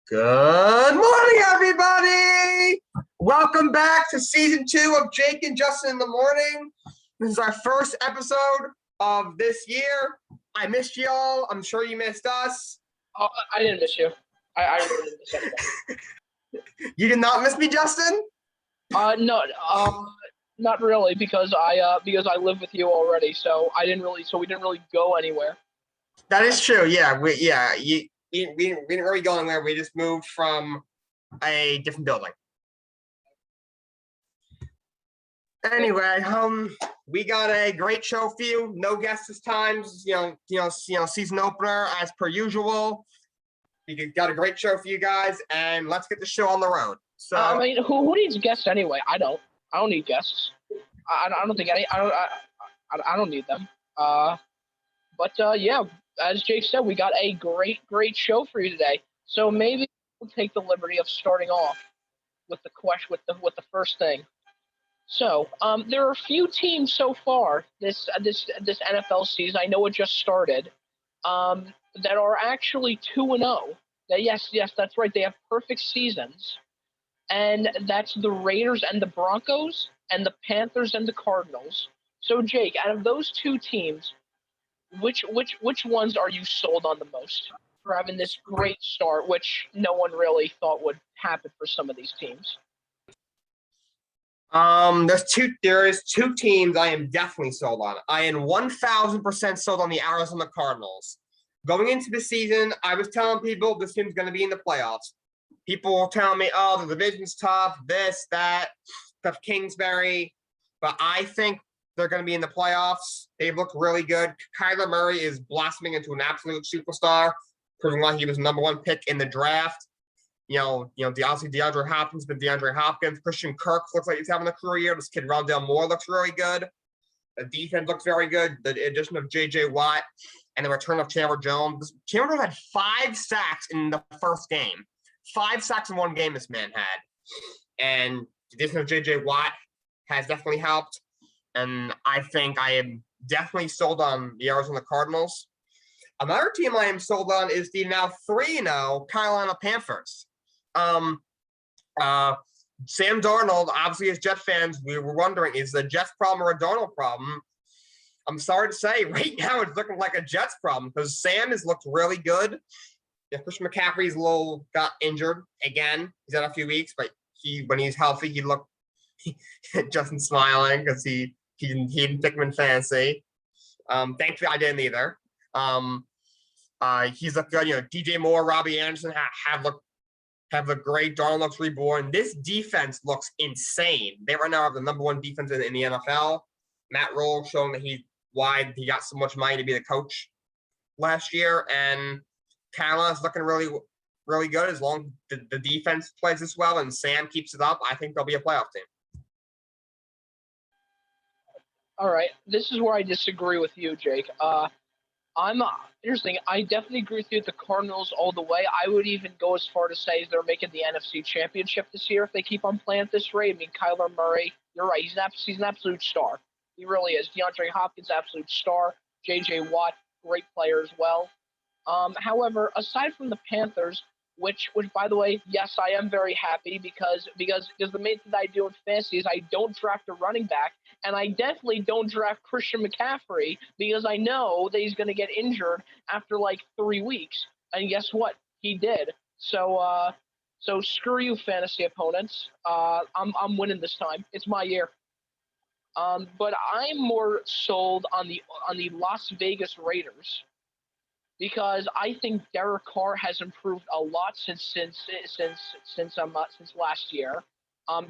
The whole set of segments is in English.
Good morning, everybody! Welcome back to season 2 of Jake and Justin in the Morning. This is our first episode of this year. I missed y'all. I'm sure you missed us. Oh, I didn't miss you. I really didn't miss anything. You did not miss me, Justin? No, not really, because I live with you already, so we didn't really go anywhere. That is true. Yeah, we didn't really go anywhere. We just moved from a different building. Anyway, we got a great show for you. No guests this time. Season opener as per usual. We got a great show for you guys, and let's get the show on the road. So, I mean, who needs guests anyway? I don't need guests. I don't think any. I don't need them. Yeah, as Jake said, we got a great show for you today. So maybe we'll take the liberty of starting off with the question with the first thing. So, there are a few teams so far this NFL season. I know it just started. That are actually 2-0. Yes, that's right. They have perfect seasons, and that's the Raiders and the Broncos, and the Panthers and the Cardinals. So, Jake, out of those two teams, which ones are you sold on the most for having this great start, which no one really thought would happen for some of these teams? There is two teams I am definitely sold on. I am 1,000% sold on the Arizona Cardinals. Going into the season, I was telling people this team's going to be in the playoffs. People were telling me, oh, the division's tough, this, that, tough Kingsbury. But I think they're going to be in the playoffs. They look really good. Kyler Murray is blossoming into an absolute superstar, proving like he was number one pick in the draft. Obviously DeAndre Hopkins been DeAndre Hopkins. Christian Kirk looks like he's having a career year. This kid Rondale Moore looks really good. The defense looks very good. The addition of J.J. Watt and the return of Chandler Jones. Chandler Jones had 5 sacks in the first game. 5 sacks in one game this man had. And the addition of J.J. Watt has definitely helped. And I think I am definitely sold on the Arizona Cardinals. Another team I am sold on is the now 3-0 Carolina Panthers. Sam Darnold, obviously as Jet fans, we were wondering, is the Jets problem or a Darnold problem? I'm sorry to say, right now it's looking like a Jets problem because Sam has looked really good. Yeah, Christian McCaffrey's got injured again. He's had a few weeks, but when he's healthy, he looked Justin smiling because he didn't pick him in fantasy. Thankfully, I didn't either. He's looked good. DJ Moore, Robbie Anderson have a great. Darnold looks reborn. This defense looks insane. They right now have the number one defense in the NFL. Matt Rule showing that he got so much money to be the coach last year, and Carolina's looking really, really good as long as the defense plays this well and Sam keeps it up. I think they'll be a playoff team. All right, this is where I disagree with you, Jake. Here's the thing. I definitely agree with you. The Cardinals all the way. I would even go as far to say they're making the NFC Championship this year if they keep on playing at this rate. I mean, Kyler Murray, you're right. He's an absolute star. He really is. DeAndre Hopkins, absolute star. J.J. Watt, great player as well. However, aside from the Panthers, which by the way, yes, I am very happy because the main thing that I do in fantasy is I don't draft a running back, and I definitely don't draft Christian McCaffrey because I know that he's going to get injured after like 3 weeks. And guess what? He did. So screw you, fantasy opponents. I'm winning this time. It's my year. But I'm more sold on the Las Vegas Raiders because I think Derek Carr has improved a lot since last year.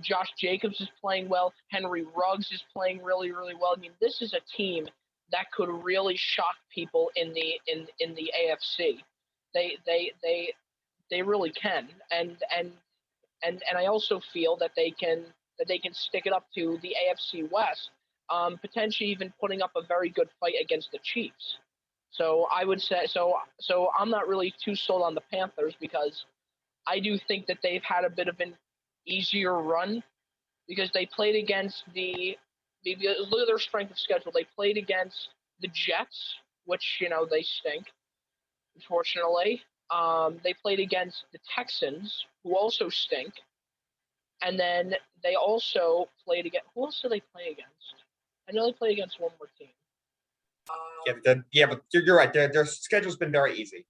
Josh Jacobs is playing well. Henry Ruggs is playing really, really well. I mean, this is a team that could really shock people in the AFC. They really can, and I also feel that they can stick it up to the AFC West, potentially even putting up a very good fight against the Chiefs. So I would say so I'm not really too sold on the Panthers because I do think that they've had a bit of an easier run because they played against look at their strength of schedule. They played against the Jets, which they stink, unfortunately. They played against the Texans, who also stink. And then they also played against, who else did they play against? I know they played against one more team. But you're right. Their schedule's been very easy.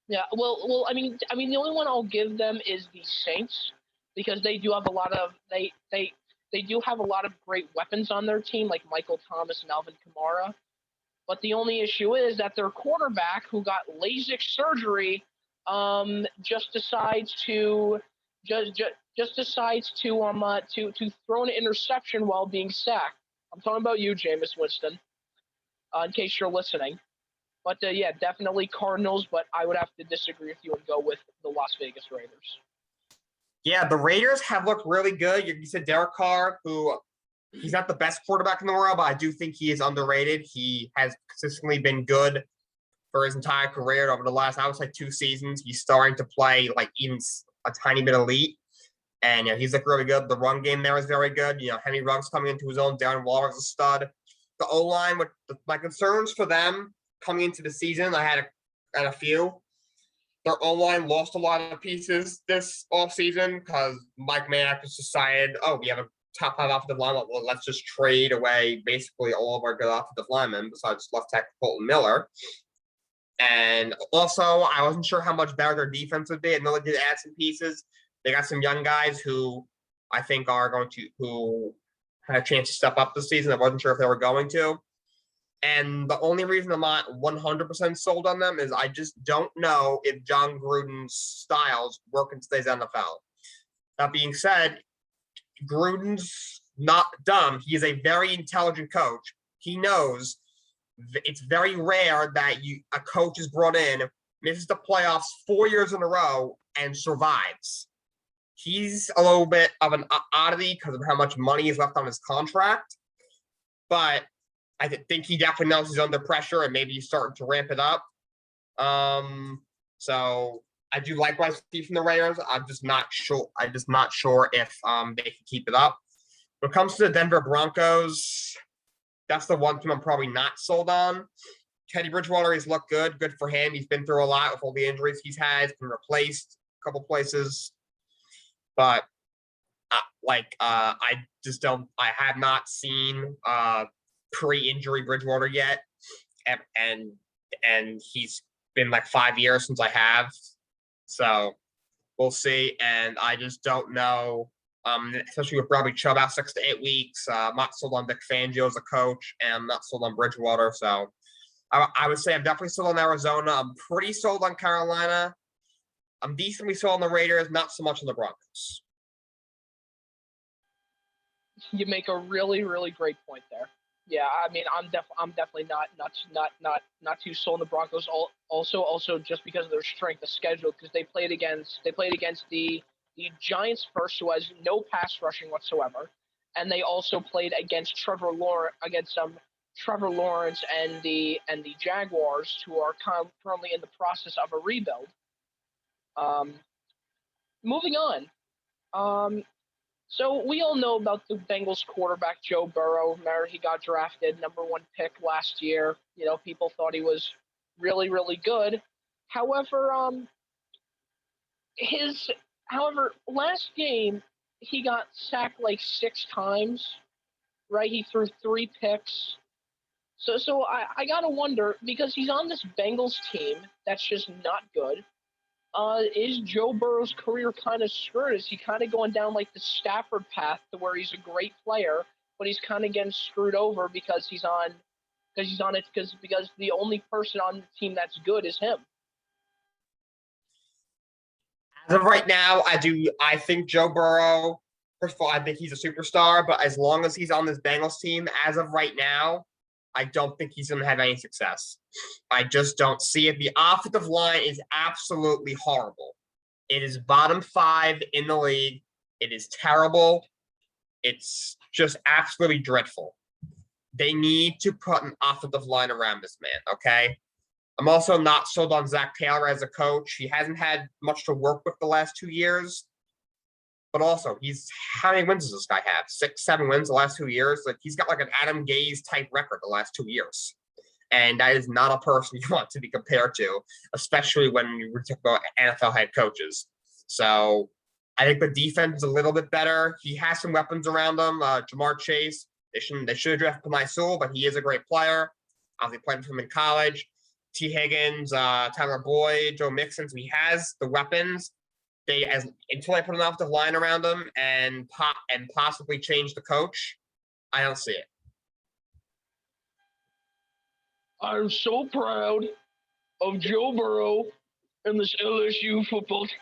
Yeah, well, I mean, the only one I'll give them is the Saints because they do have a lot of they do have a lot of great weapons on their team, like Michael Thomas and Alvin Kamara. But the only issue is that their quarterback, who got LASIK surgery, just decides to throw an interception while being sacked. I'm talking about you, Jameis Winston, in case you're listening. But yeah, definitely Cardinals, but I would have to disagree with you and go with the Las Vegas Raiders. Yeah, the Raiders have looked really good. You said Derek Carr, who he's not the best quarterback in the world, but I do think he is underrated. He has consistently been good for his entire career over the last, I would say, 2 seasons. He's starting to play like even a tiny bit elite. And he's looked really good. The run game there is very good. Henry Ruggs coming into his own. Darren Waller's a stud. The O-line, with my concerns for them coming into the season, I had a few. Their O-line lost a lot of pieces this offseason because Mike Mayock just decided, we have a top 5 offensive lineman. Well, let's just trade away basically all of our good offensive linemen besides left tackle Colton Miller. And also, I wasn't sure how much better their defense would be. I know they did add some pieces. They got some young guys who I think who had a chance to step up this season. I wasn't sure if they were going to. And the only reason I'm not 100% sold on them is I just don't know if John Gruden's styles work in today's NFL. That being said, Gruden's not dumb. He is a very intelligent coach. He knows it's very rare that a coach is brought in, misses the playoffs 4 years in a row, and survives. He's a little bit of an oddity because of how much money is left on his contract. But I think he definitely knows he's under pressure and maybe he's starting to ramp it up. So I do like what I see from the Raiders. I'm just not sure if they can keep it up. When it comes to the Denver Broncos, that's the one team I'm probably not sold on. Teddy Bridgewater, he's looked good. Good for him. He's been through a lot with all the injuries he's had. He's been replaced a couple places. But I just don't. I have not seen pre-injury Bridgewater yet, and he's been like 5 years since I have. So we'll see. And I just don't know. Especially with Robbie Chubb out 6 to 8 weeks. I'm not sold on Vic Fangio as a coach, and I'm not sold on Bridgewater. So I would say I'm definitely sold on Arizona. I'm pretty sold on Carolina. I'm decently sold on the Raiders, not so much on the Broncos. You make a really, really great point there. Yeah, I mean, I'm definitely not too sold on the Broncos. Also, just because of their strength of schedule, because they played against the Giants first, who has no pass rushing whatsoever, and they also played against Trevor Lawrence and the Jaguars, who are currently in the process of a rebuild. Moving on. So we all know about the Bengals quarterback, Joe Burrow. Remember, he got drafted number 1 pick last year. People thought he was really, really good. However, last game, he got sacked like 6 times, right? He threw 3 picks. So I got to wonder, because he's on this Bengals team that's just not good, is Joe Burrow's career kind of screwed? Is he kind of going down like the Stafford path to where he's a great player, but he's kind of getting screwed over because the only person on the team that's good is him? As of right now, I think Joe Burrow, first of all, I think he's a superstar, but as long as he's on this Bengals team, as of right now, I don't think he's going to have any success. I just don't see it. The offensive line is absolutely horrible. It is bottom 5 in the league. It is terrible. It's just absolutely dreadful. They need to put an offensive line around this man, okay? I'm also not sold on Zach Taylor as a coach. He hasn't had much to work with the last 2 years. But also, how many wins does this guy have? 6, 7 wins the last 2 years? Like, he's got like an Adam Gase type record the last 2 years. And that is not a person you want to be compared to, especially when you talk about NFL head coaches. So I think the defense is a little bit better. He has some weapons around him. Jamar Chase, they should have drafted Penei Sewell, but he is a great player. Obviously played with him in college. T. Higgins, Tyler Boyd, Joe Mixon. So he has the weapons. Until I put an offensive line around him and possibly change the coach, I don't see it. I'm so proud of Joe Burrow and this LSU football team.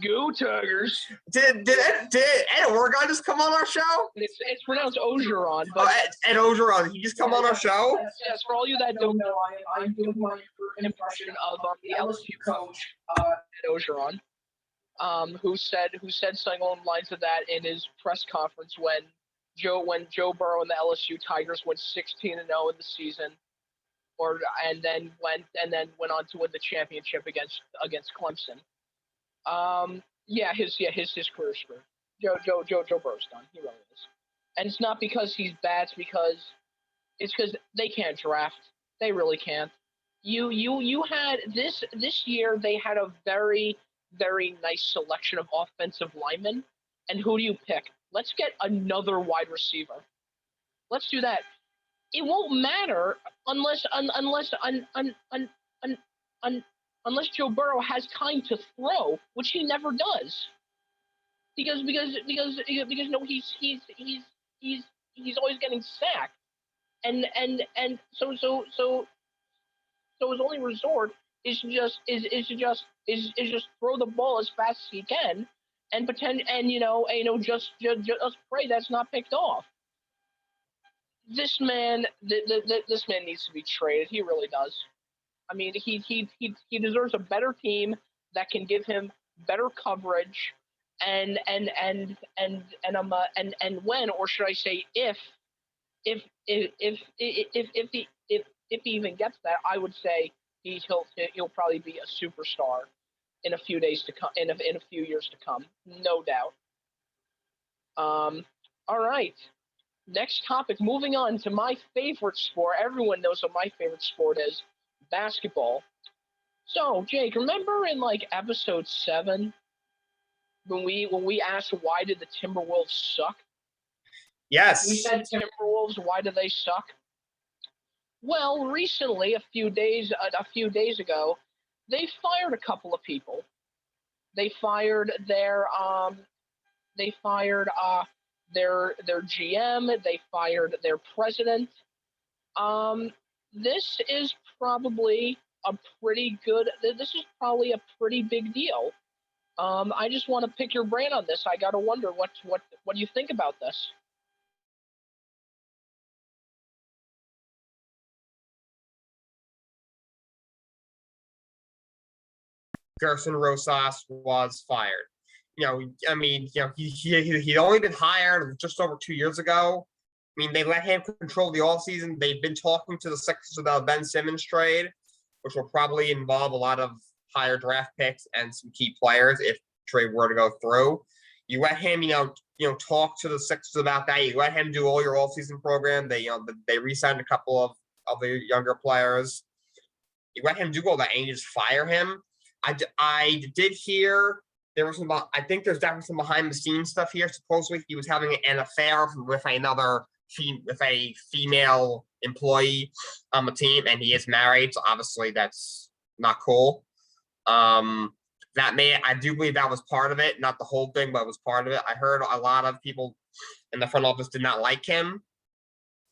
Go Tigers! Did Ed Oregon just come on our show? It's pronounced Ogeron, but Ed Ogeron, he just come on our show? Yes, for all you that don't know, I'm doing my impression of the LSU coach, Ed Ogeron, who said something along the lines of that in his press conference when Joe Burrow and the LSU Tigers went 16-0 in the season, and then went on to win the championship against Clemson. His career's screwed. Joe Burrow's done. He really is. And it's not because he's bad, it's because they can't draft. They really can't. You had this year they had a very, very nice selection of offensive linemen. And who do you pick? Let's get another wide receiver. Let's do that. It won't matter unless Joe Burrow has time to throw, which he never does. Because no, he's always getting sacked, and so his only resort is just throw the ball as fast as he can and pretend just pray that's not picked off. This man needs to be traded. He really does. I mean, he deserves a better team that can give him better coverage, and when, or should I say, if he even gets that, I would say he'll probably be a superstar in a few days to come, in a few years to come, no doubt. All right. Next topic. Moving on to my favorite sport. Everyone knows what my favorite sport is. Basketball. So, Jake, remember in episode 7 when we asked why did the Timberwolves suck? Yes. We said Timberwolves, why do they suck? Well, recently, a few days ago, they fired a couple of people. They fired their GM, they fired their president. This is probably a pretty big deal. I just want to pick your brain on this. I got to wonder what do you think about this? Gerson Rosas was fired. He'd only been hired just over 2 years ago. I mean, they let him control the offseason. They've been talking to the Sixers about Ben Simmons trade, which will probably involve a lot of higher draft picks and some key players if trade were to go through. You let him, talk to the Sixers about that. You let him do all your offseason program. They re-signed a couple of the younger players. You let him do all that, and you just fire him. I did hear there was I think there's definitely some behind the scenes stuff here. Supposedly he was having an affair with a female employee on the team, and he is married, so obviously that's not cool. I do believe that was part of it, not the whole thing, but it was part of it. I heard a lot of people in the front office did not like him.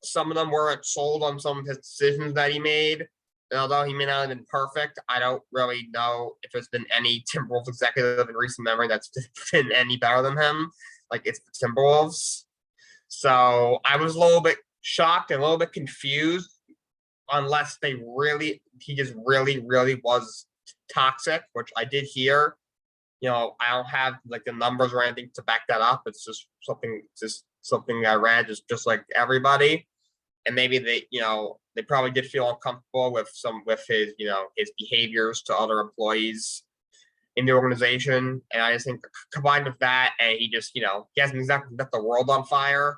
Some of them weren't sold on some of his decisions that he made. And although he may not have been perfect, I don't really know if there's been any Timberwolves executive in recent memory that's been any better than him. It's the Timberwolves. So I was a little bit shocked and a little bit confused, unless he just really, really was toxic, which I did hear. I don't have the numbers or anything to back that up. It's just something I read, just like everybody. And maybe they probably did feel uncomfortable with his, his behaviors to other employees in the organization. And I just think combined with that, and he just, he hasn't exactly got the world on fire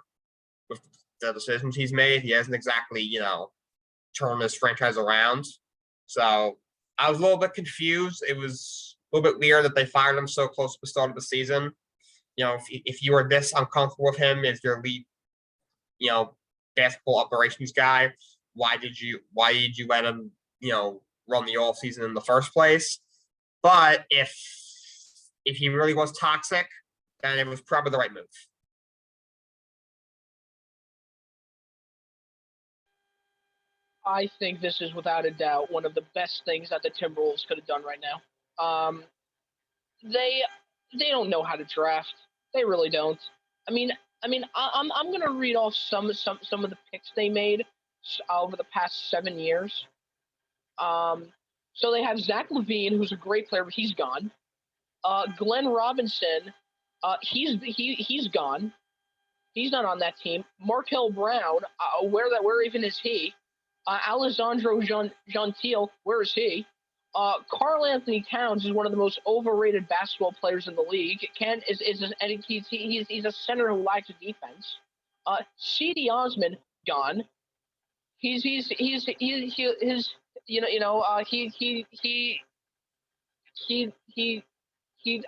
with the decisions he's made. He hasn't exactly, turn this franchise around. So I was a little bit confused. It was a little bit weird that they fired him so close to the start of the season. If you were this uncomfortable with him as your lead, basketball operations guy, why did you let him, run the all season in the first place? But if he really was toxic, then it was probably the right move. I think this is without a doubt one of the best things that the Timberwolves could have done right now. They don't know how to draft. They really don't. I'm gonna read off some of the picks they made over the past 7 years. So they have Zach LaVine, who's a great player, but he's gone. Glenn Robinson, he's gone. He's not on that team. Markel Brown, where even is he? Alessandro Gentile, where is he? Karl Anthony Towns is one of the most overrated basketball players in the league. He's a center who lacks defense. C.D. Osman gone. I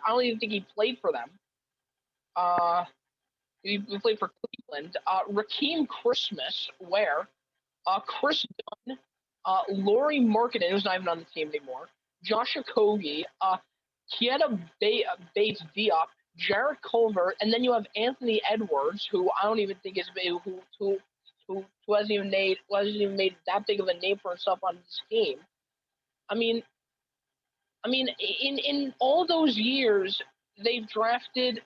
don't even think he played for them. He played for Cleveland. Rakeem Christmas, where? Chris Dunn, Laurie Markkinen, who's not even on the team anymore. Josh Okogie, Kieta Bates Diop, Jarrett Culver, and then you have Anthony Edwards, who I don't even think is who hasn't even made that big of a name for himself on this team. I mean, in all those years, they've drafted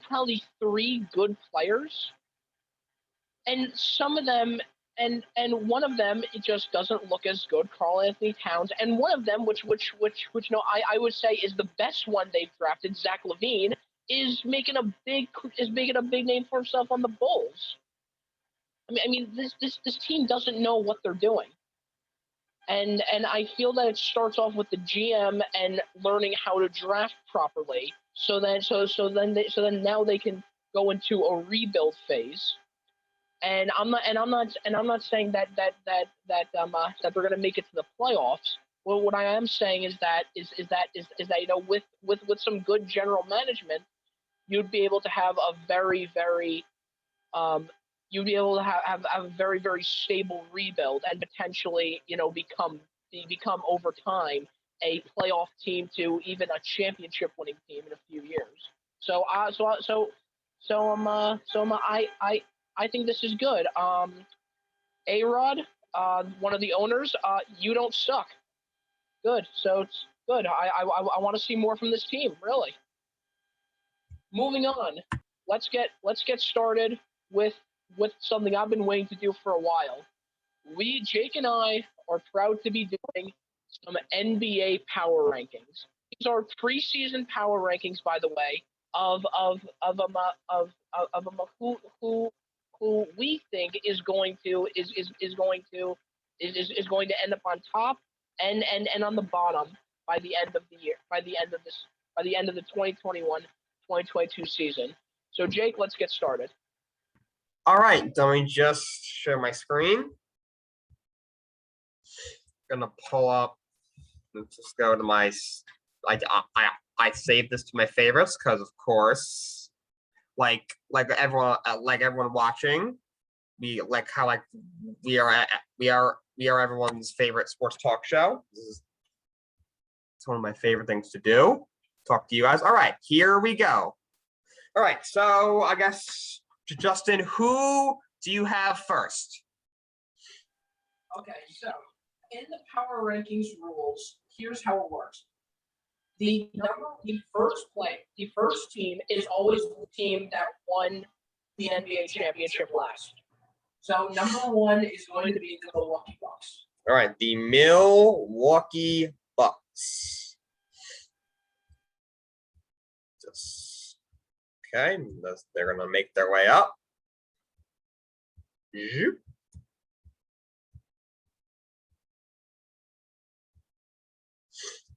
probably 3 good players, and some of them, and one of them, it just doesn't look as good, Karl Anthony Towns, and one of them, which I would say is the best one they've drafted, Zach LaVine, is making a big name for himself on the Bulls. This team doesn't know what they're doing. And I feel that it starts off with the GM and learning how to draft properly. So then now they can go into a rebuild phase. And I'm not saying that they're going to make it to the playoffs. Well, what I am saying is that with some good general management, you'd be able to have a very very stable rebuild and potentially become over time a playoff team to even a championship winning team in a few years. I think this is good. A-Rod, one of the owners, you don't suck. Good. So it's good. I want to see more from this team, really. Moving on. Let's get started with something I've been waiting to do for a while. Jake and I are proud to be doing some NBA power rankings. These are preseason power rankings, by the way, of who we think is going to end up on top and on the bottom by the end of the year, by the end of the 2021-2022 season. So Jake, let's get started. All right, let me just share my screen. Gonna pull up. Let's just go to my. I saved this to my favorites because, of course, like everyone watching, we are everyone's favorite sports talk show. It's one of my favorite things to do. Talk to you guys. All right, here we go. All right, so I guess, Justin, who do you have first? Okay, so in the power rankings rules, here's how it works. The first team is always the team that won the NBA championship last. So number 1 is going to be the Milwaukee Bucks. All right, the Milwaukee Bucks. Okay, they're going to make their way up.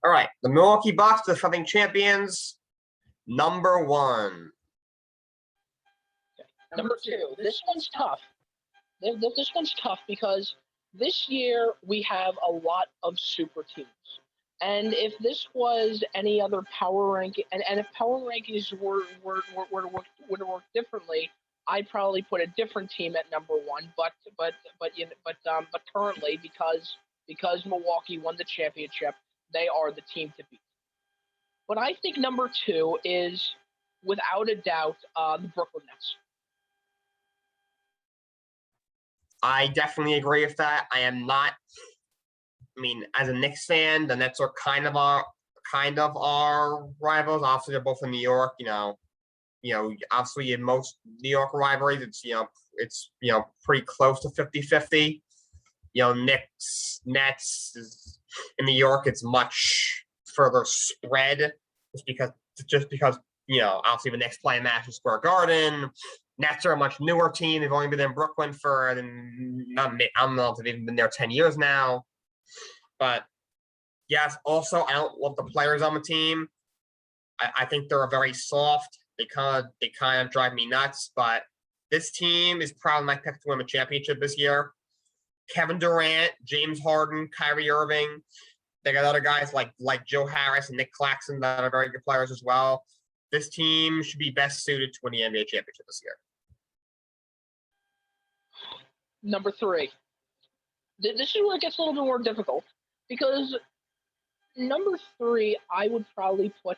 All right, the Milwaukee Bucks, the defending champions, number 1. Number 2, this one's tough. This one's tough because this year we have a lot of super teams. And if this was any other power ranking, and if power rankings were to work differently, I'd probably put a different team at number one. But currently, because Milwaukee won the championship, they are the team to beat. But I think number two is, without a doubt, the Brooklyn Nets. I definitely agree with that. I am not. I mean, as a Knicks fan, the Nets are kind of our rivals. Obviously, they're both in New York. Obviously in most New York rivalries, it's pretty close to 50-50. Knicks, Nets in New York, it's much further spread just because obviously the Knicks play in Madison Square Garden. Nets are a much newer team. They've only been in Brooklyn for I don't know if they've even been there 10 years now. But yes, also I don't love the players on the team. I think they're very soft. They kind of drive me nuts. But this team is probably my pick to win a championship this year. Kevin Durant, James Harden, Kyrie Irving. They got other guys like Joe Harris and Nick Claxton that are very good players as well. This team should be best suited to win the NBA championship this year. Number three. This is where it gets a little bit more difficult because number three, I would probably put.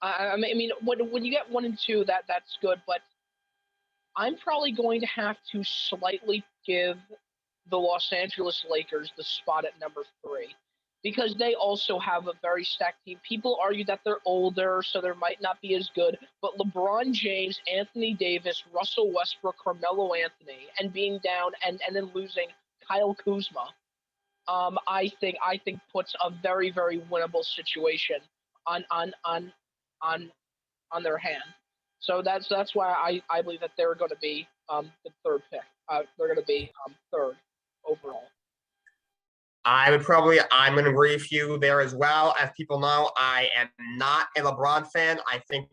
I mean, when you get one and two, that's good, but I'm probably going to have to slightly give the Los Angeles Lakers the spot at number three because they also have a very stacked team. People argue that they're older, so they might not be as good, but LeBron James, Anthony Davis, Russell Westbrook, Carmelo Anthony, and being down and then losing Kyle Kuzma, I think puts a very, very winnable situation on their hand. So that's why I believe that they're going to be the third pick. They're going to be third overall. I'm going to agree with you there as well. As people know, I am not a LeBron fan. I think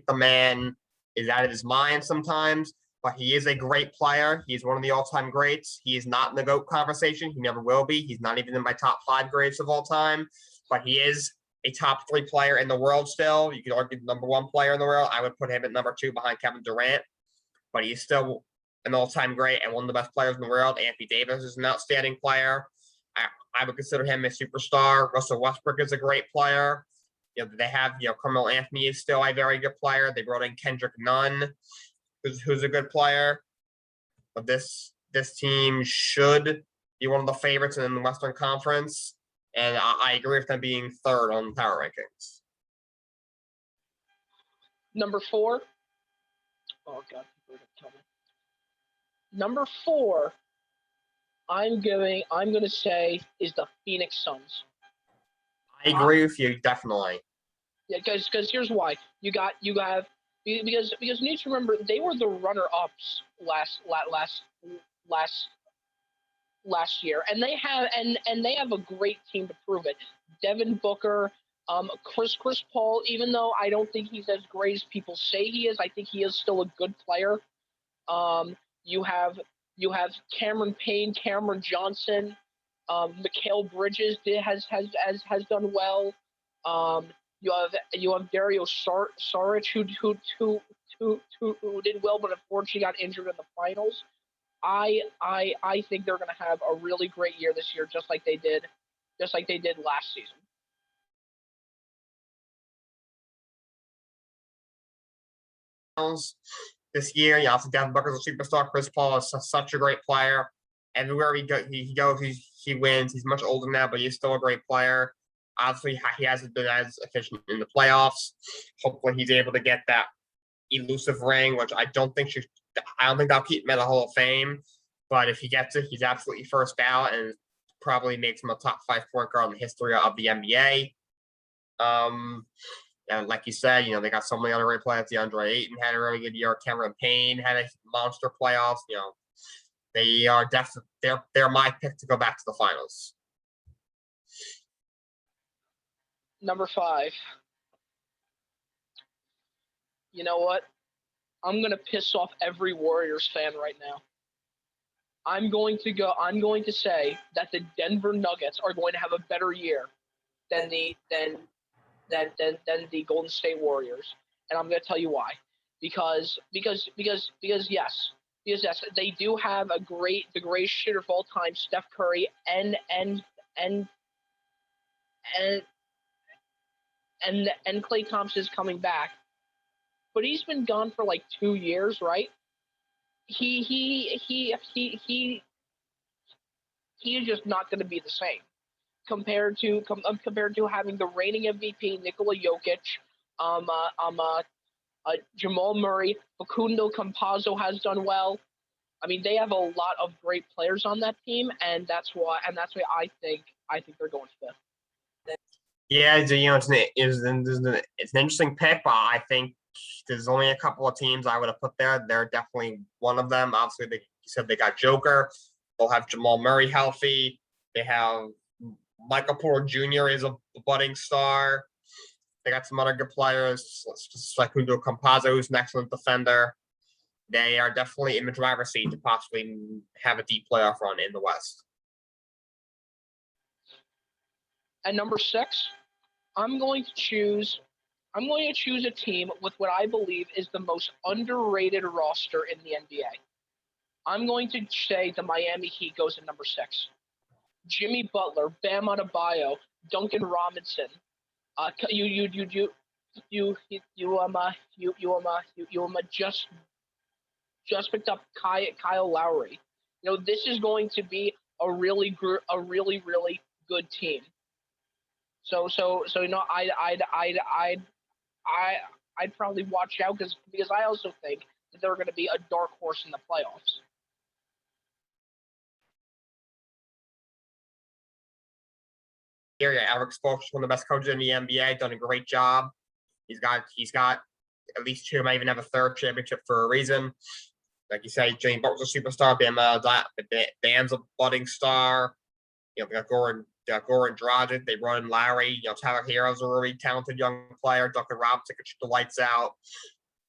the man is out of his mind sometimes, but he is a great player. He's one of the all-time greats. He is not in the GOAT conversation. He never will be. He's not even in my top 5 greats of all time, but he is a top 3 player in the world still. You could argue the number 1 player in the world. I would put him at number 2 behind Kevin Durant, but he's still an all-time great and one of the best players in the world. Anthony Davis is an outstanding player. I would consider him a superstar. Russell Westbrook is a great player. They have, Carmelo Anthony is still a very good player. They brought in Kendrick Nunn, who's a good player. But this team should be one of the favorites in the Western Conference. And I agree with them being third on the power rankings. Number 4. Oh, God. Number 4, I'm going to say is the Phoenix Suns. I agree with you, definitely. Yeah, because here's why. You have because you need to remember they were the runner-ups last year, and they have a great team to prove it. Devin Booker, Chris Paul. Even though I don't think he's as great as people say he is, I think he is still a good player. You have Cameron Payne, Cameron Johnson, Mikal Bridges has done well. You have Dario Saric who did well, but unfortunately got injured in the finals. I think they're going to have a really great year this year, just like they did last season. This year, also Devin Booker's a superstar. Chris Paul is such a great player. Everywhere he goes, he wins. He's much older now, but he's still a great player. Obviously, he hasn't been as efficient in the playoffs. Hopefully, he's able to get that elusive ring, which I don't think that'll keep him at a Hall of Fame. But if he gets it, he's absolutely first ballot and probably makes him a top 5 point guard in the history of the NBA. And like you said, they got so many other great players. DeAndre Ayton had a really good year. Cameron Payne had a monster playoffs. They are definitely they're my pick to go back to the finals. Number 5. You know what? I'm gonna piss off every Warriors fan right now. I'm going to say that the Denver Nuggets are going to have a better year than the Golden State Warriors, and I'm going to tell you why. Because yes, they do have the greatest shooter of all time, Steph Curry, and Klay Thompson is coming back, but he's been gone for like 2 years, right? He is just not going to be the same compared to having the reigning MVP Nikola Jokic, Jamal Murray, Facundo Campazzo has done well. I mean, they have a lot of great players on that team, and that's why I think they're going fifth. Yeah, it's an interesting pick, but I think there's only a couple of teams I would have put there. They're definitely one of them. Obviously, you said they got Joker. They'll have Jamal Murray healthy. They have Michael Porter Jr. is a budding star. They got some other good players, just like Facundo Campazzo, who's an excellent defender. They are definitely in the driver's seat to possibly have a deep playoff run in the West. At number 6, I'm going to choose a team with what I believe is the most underrated roster in the NBA. I'm going to say the Miami Heat goes at number 6. Jimmy Butler, Bam Adebayo, Duncan Robinson. Just picked up Kyle Lowry. This is going to be a really good team. So I'd probably watch out because I also think that they're going to be a dark horse in the playoffs. Here, Eric Spoelstra, one of the best coaches in the NBA, done a great job. He's got at least 2, might even have a 3rd championship for a reason. Like you say, Jimmy Butler's a superstar. Bam's a budding star. They got Goran Dragic. They run Lowry. Tyler Hero's a really talented young player. Duncan Robinson could shoot the lights out.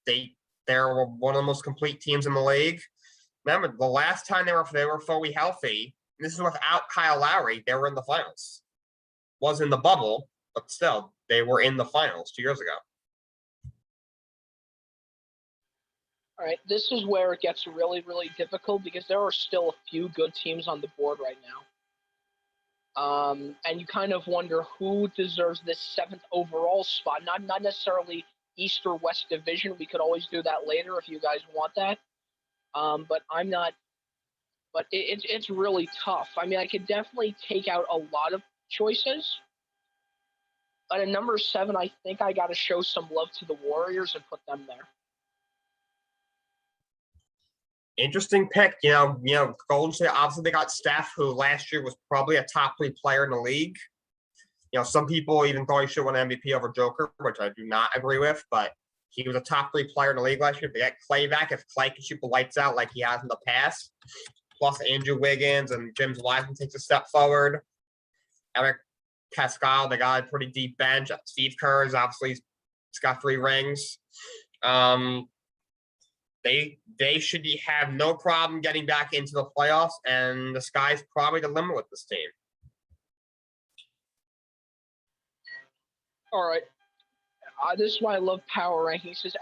They're one of the most complete teams in the league. Remember, the last time they were fully healthy, this is without Kyle Lowry, they were in the finals. Was in the bubble, but still, they were in the finals 2 years ago. All right, this is where it gets really, really difficult because there are still a few good teams on the board right now. And you kind of wonder who deserves this 7th overall spot. Not necessarily East or West Division. We could always do that later if you guys want that. But I'm not. But it's really tough. I mean, I could definitely take out a lot of choices. But at number 7, I think I got to show some love to the Warriors and put them there. Interesting pick. Golden State, obviously they got Steph, who last year was probably a top 3 player in the league. Some people even thought he should win MVP over Joker, which I do not agree with, but he was a top 3 player in the league last year. They got Klay back. If Klay can shoot the lights out like he has in the past, plus Andrew Wiggins and James Wiseman takes a step forward. Eric Pascal, they got a pretty deep bench. Steve Kerr is obviously he's got 3 rings. They should have no problem getting back into the playoffs, and the sky's probably the limit with this team. All right, this is why I love power rankings. Because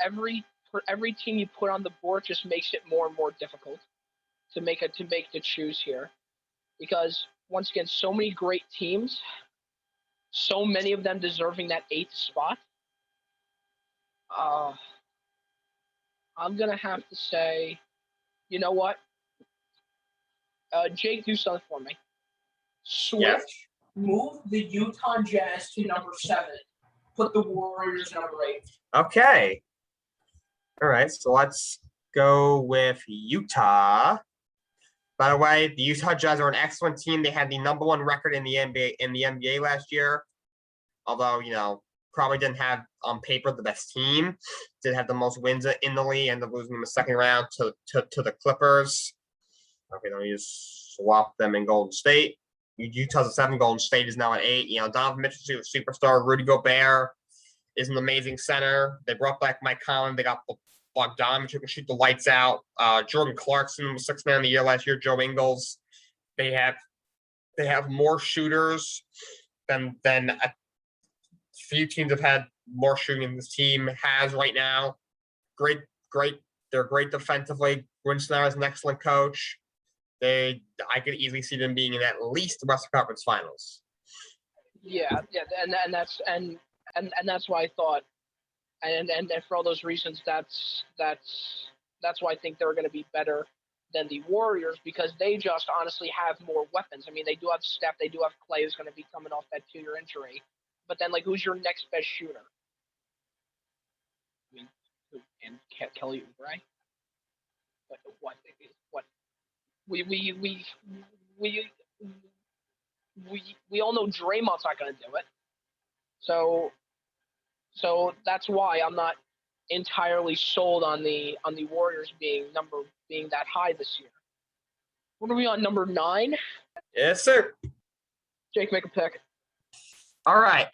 for every team you put on the board just makes it more and more difficult to choose here, because once again, so many great teams, so many of them deserving that 8th spot. I'm going to have to say, you know what? Jake, do something for me. Switch. Yes. Move the Utah Jazz to number 7. Put the Warriors number 8. Okay. All right, so let's go with Utah. By the way, the Utah Jazz are an excellent team. They had the number 1 record in the NBA last year. Although, probably didn't have on paper the best team. Did have the most wins in the league, ended up losing in the second round to the Clippers. Okay, then we just swap them in Golden State. Utah's at 7, Golden State is now at 8. Donovan Mitchell is a superstar. Rudy Gobert is an amazing center. They brought back Mike Conley. They got Bogdanovich who can shoot the lights out. Jordan Clarkson was sixth man of the year last year. Joe Ingles. They have more shooters than a few teams have had more shooting than this team has right now. Great. They're great defensively. Winston is an excellent coach. I could easily see them being in at least the Western Conference Finals. Yeah, and that's why I thought, and for all those reasons, that's why I think they're going to be better than the Warriors, because they just honestly have more weapons. I mean, they do have Steph, they do have Clay, who's going to be coming off that 2-year injury, but then like, who's your next best shooter? I mean, and Kelly Oubre. What? We all know Draymond's not going to do it. So that's why I'm not entirely sold on the Warriors being that high this year. What are we on, number 9? Yes, sir. Jake, make a pick. All right.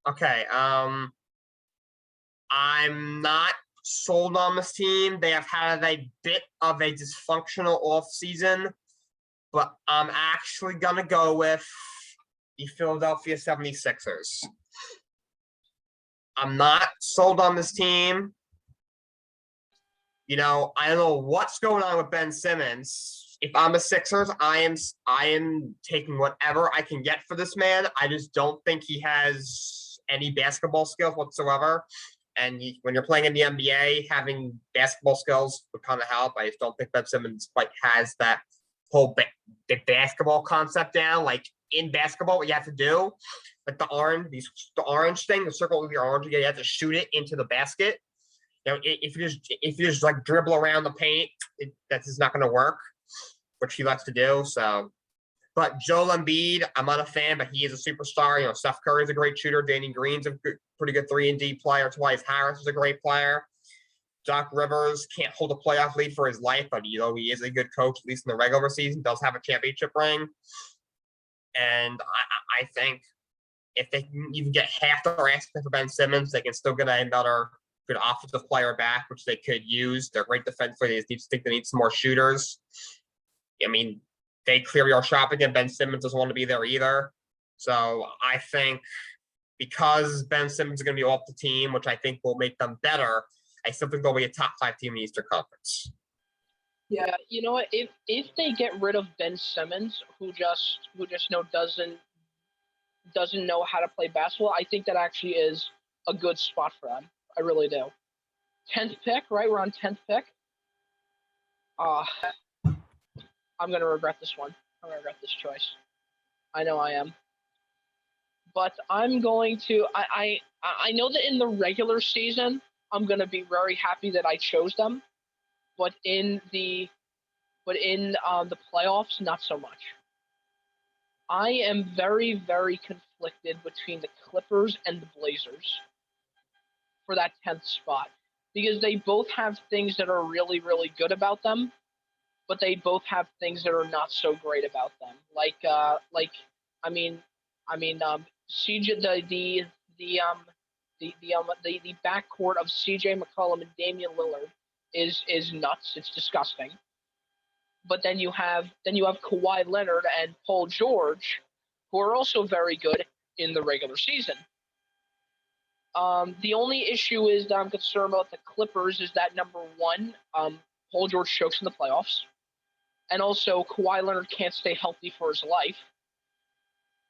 Okay. I'm not sold on this team. They have had a bit of a dysfunctional offseason, but I'm actually going to go with the Philadelphia 76ers. I'm not sold on this team. You know, I don't know what's going on with Ben Simmons. If I'm a Sixers, I am taking whatever I can get for this man. I just don't think he has any basketball skills whatsoever. And when you're playing in the NBA, having basketball skills would kind of help. I just don't think Ben Simmons quite has that whole the basketball concept down. Like in basketball, what you have to do, like the orange thing, the circle with your orange, you have to shoot it into the basket. You know, if you just like dribble around the paint, that's just not going to work, which he likes to do. So, but Joel Embiid, I'm not a fan, but he is a superstar. You know, Steph Curry is a great shooter. Danny Green's a pretty good 3-and-D player. Tobias Harris is a great player. Doc Rivers can't hold a playoff lead for his life, but you know he is a good coach, at least in the regular season. Does have a championship ring, and I think if they can even get half their asking for Ben Simmons, they can still get another good offensive player back, which they could use. They're great defensively. They just think they need some more shooters. I mean, they clearly are shopping, and Ben Simmons doesn't want to be there either. So I think because Ben Simmons is going to be off the team, which I think will make them better, I still think they'll be a top 5 team in the Eastern Conference. Yeah, you know what? If they get rid of Ben Simmons, who just doesn't know how to play basketball, I think that actually is a good spot for them. I really do. 10th pick, right? We're on 10th pick. I'm gonna regret this one. I'm gonna regret this choice. I know I am. But I'm going to. I know that in the regular season, I'm gonna be very happy that I chose them, but in the playoffs, not so much. I am very, very conflicted between the Clippers and the Blazers for that 10th spot, because they both have things that are really, really good about them, but they both have things that are not so great about them. CJ the backcourt of CJ McCollum and Damian Lillard is nuts. It's disgusting. But then you have Kawhi Leonard and Paul George, who are also very good in the regular season. The only issue is that I'm concerned about the Clippers is that, number one, Paul George chokes in the playoffs, and also Kawhi Leonard can't stay healthy for his life.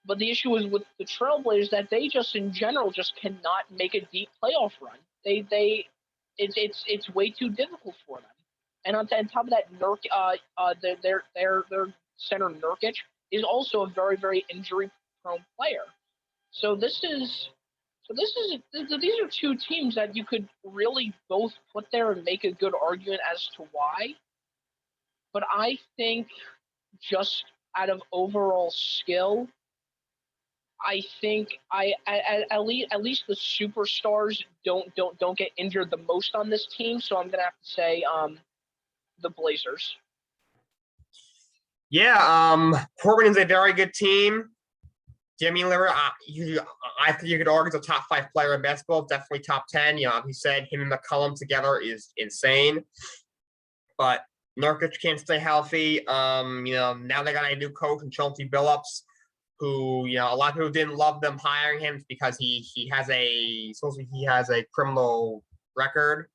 But the issue is with the Trailblazers that they just in general just cannot make a deep playoff run. It's way too difficult for them. And on top of that, their center Nurkic is also a very, very injury-prone player. So these are two teams that you could really both put there and make a good argument as to why. But I think just out of overall skill, I think at least the superstars don't get injured the most on this team. So I'm gonna have to say the Blazers. Yeah, Portland is a very good team. Damian Lillard, I think you could argue the top 5 player in basketball, definitely top 10. He said him and McCollum together is insane. But Nurkic can't stay healthy. Now they got a new coach in Chauncey Billups, who, a lot of people didn't love them hiring him because he has a criminal record.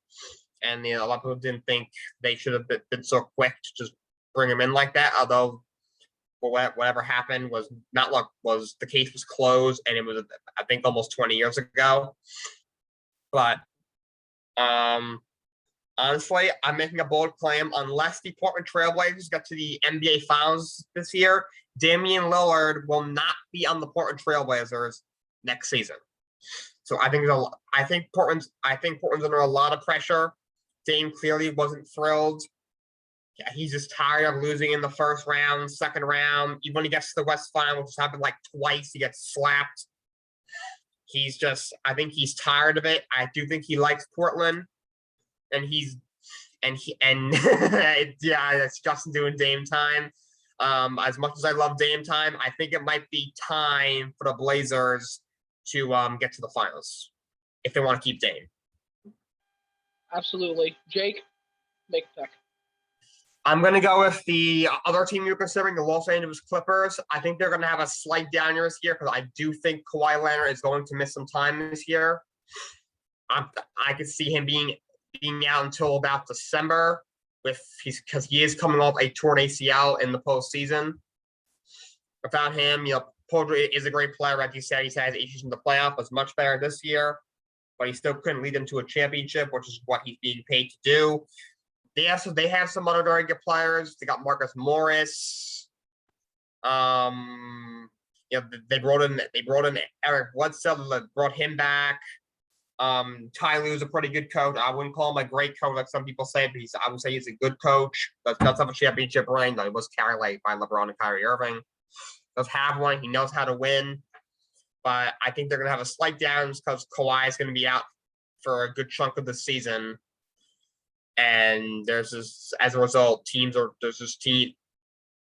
And a lot of people didn't think they should have been so quick to just bring him in like that. Although whatever happened was the case was closed, and it was, I think, almost 20 years ago. But honestly, I'm making a bold claim. Unless the Portland Trailblazers get to the NBA Finals this year, Damian Lillard will not be on the Portland Trailblazers next season. So I think Portland's under a lot of pressure. Dame clearly wasn't thrilled. Yeah, he's just tired of losing in the first round, second round. Even when he gets to the West Final, which has happened like twice, he gets slapped. I think he's tired of it. I do think he likes Portland, and yeah, that's Justin doing Dame time. As much as I love Dame time, I think it might be time for the Blazers to get to the finals if they want to keep Dame. Absolutely. Jake, make a pick. I'm going to go with the other team you're considering, the Los Angeles Clippers. I think they're going to have a slight down year this year because I do think Kawhi Leonard is going to miss some time this year. I could see him being out until about December because he is coming off a torn ACL in the postseason. Without him, Paul George is a great player. Like you said, he's had issues in the playoff, was much better this year, but he still couldn't lead them to a championship, which is what he's being paid to do. They have some other very good players. They got Marcus Morris. They brought in Eric Bledsoe, brought him back. Ty Lue's a pretty good coach. I wouldn't call him a great coach like some people say, but I would say he's a good coach. Does have a championship ring, though he was carried by LeBron and Kyrie Irving. Does have one. He knows how to win. But I think they're going to have a slight down because Kawhi is going to be out for a good chunk of the season. And as a result,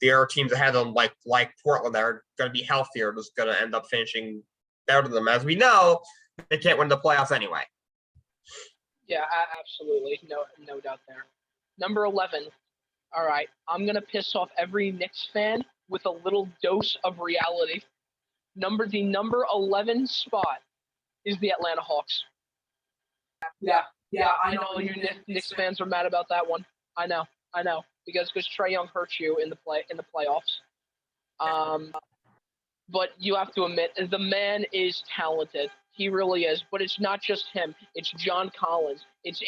there are teams ahead of them like Portland that are going to be healthier, just going to end up finishing better than them. As we know, they can't win the playoffs anyway. Yeah, absolutely. No doubt there. Number 11. All right. I'm going to piss off every Knicks fan with a little dose of reality. The number 11 spot is the Atlanta Hawks. Yeah, I know you Knicks fans are mad about that one. I know, because Trae Young hurts you in the playoffs. But you have to admit the man is talented. He really is. But it's not just him. It's John Collins. It's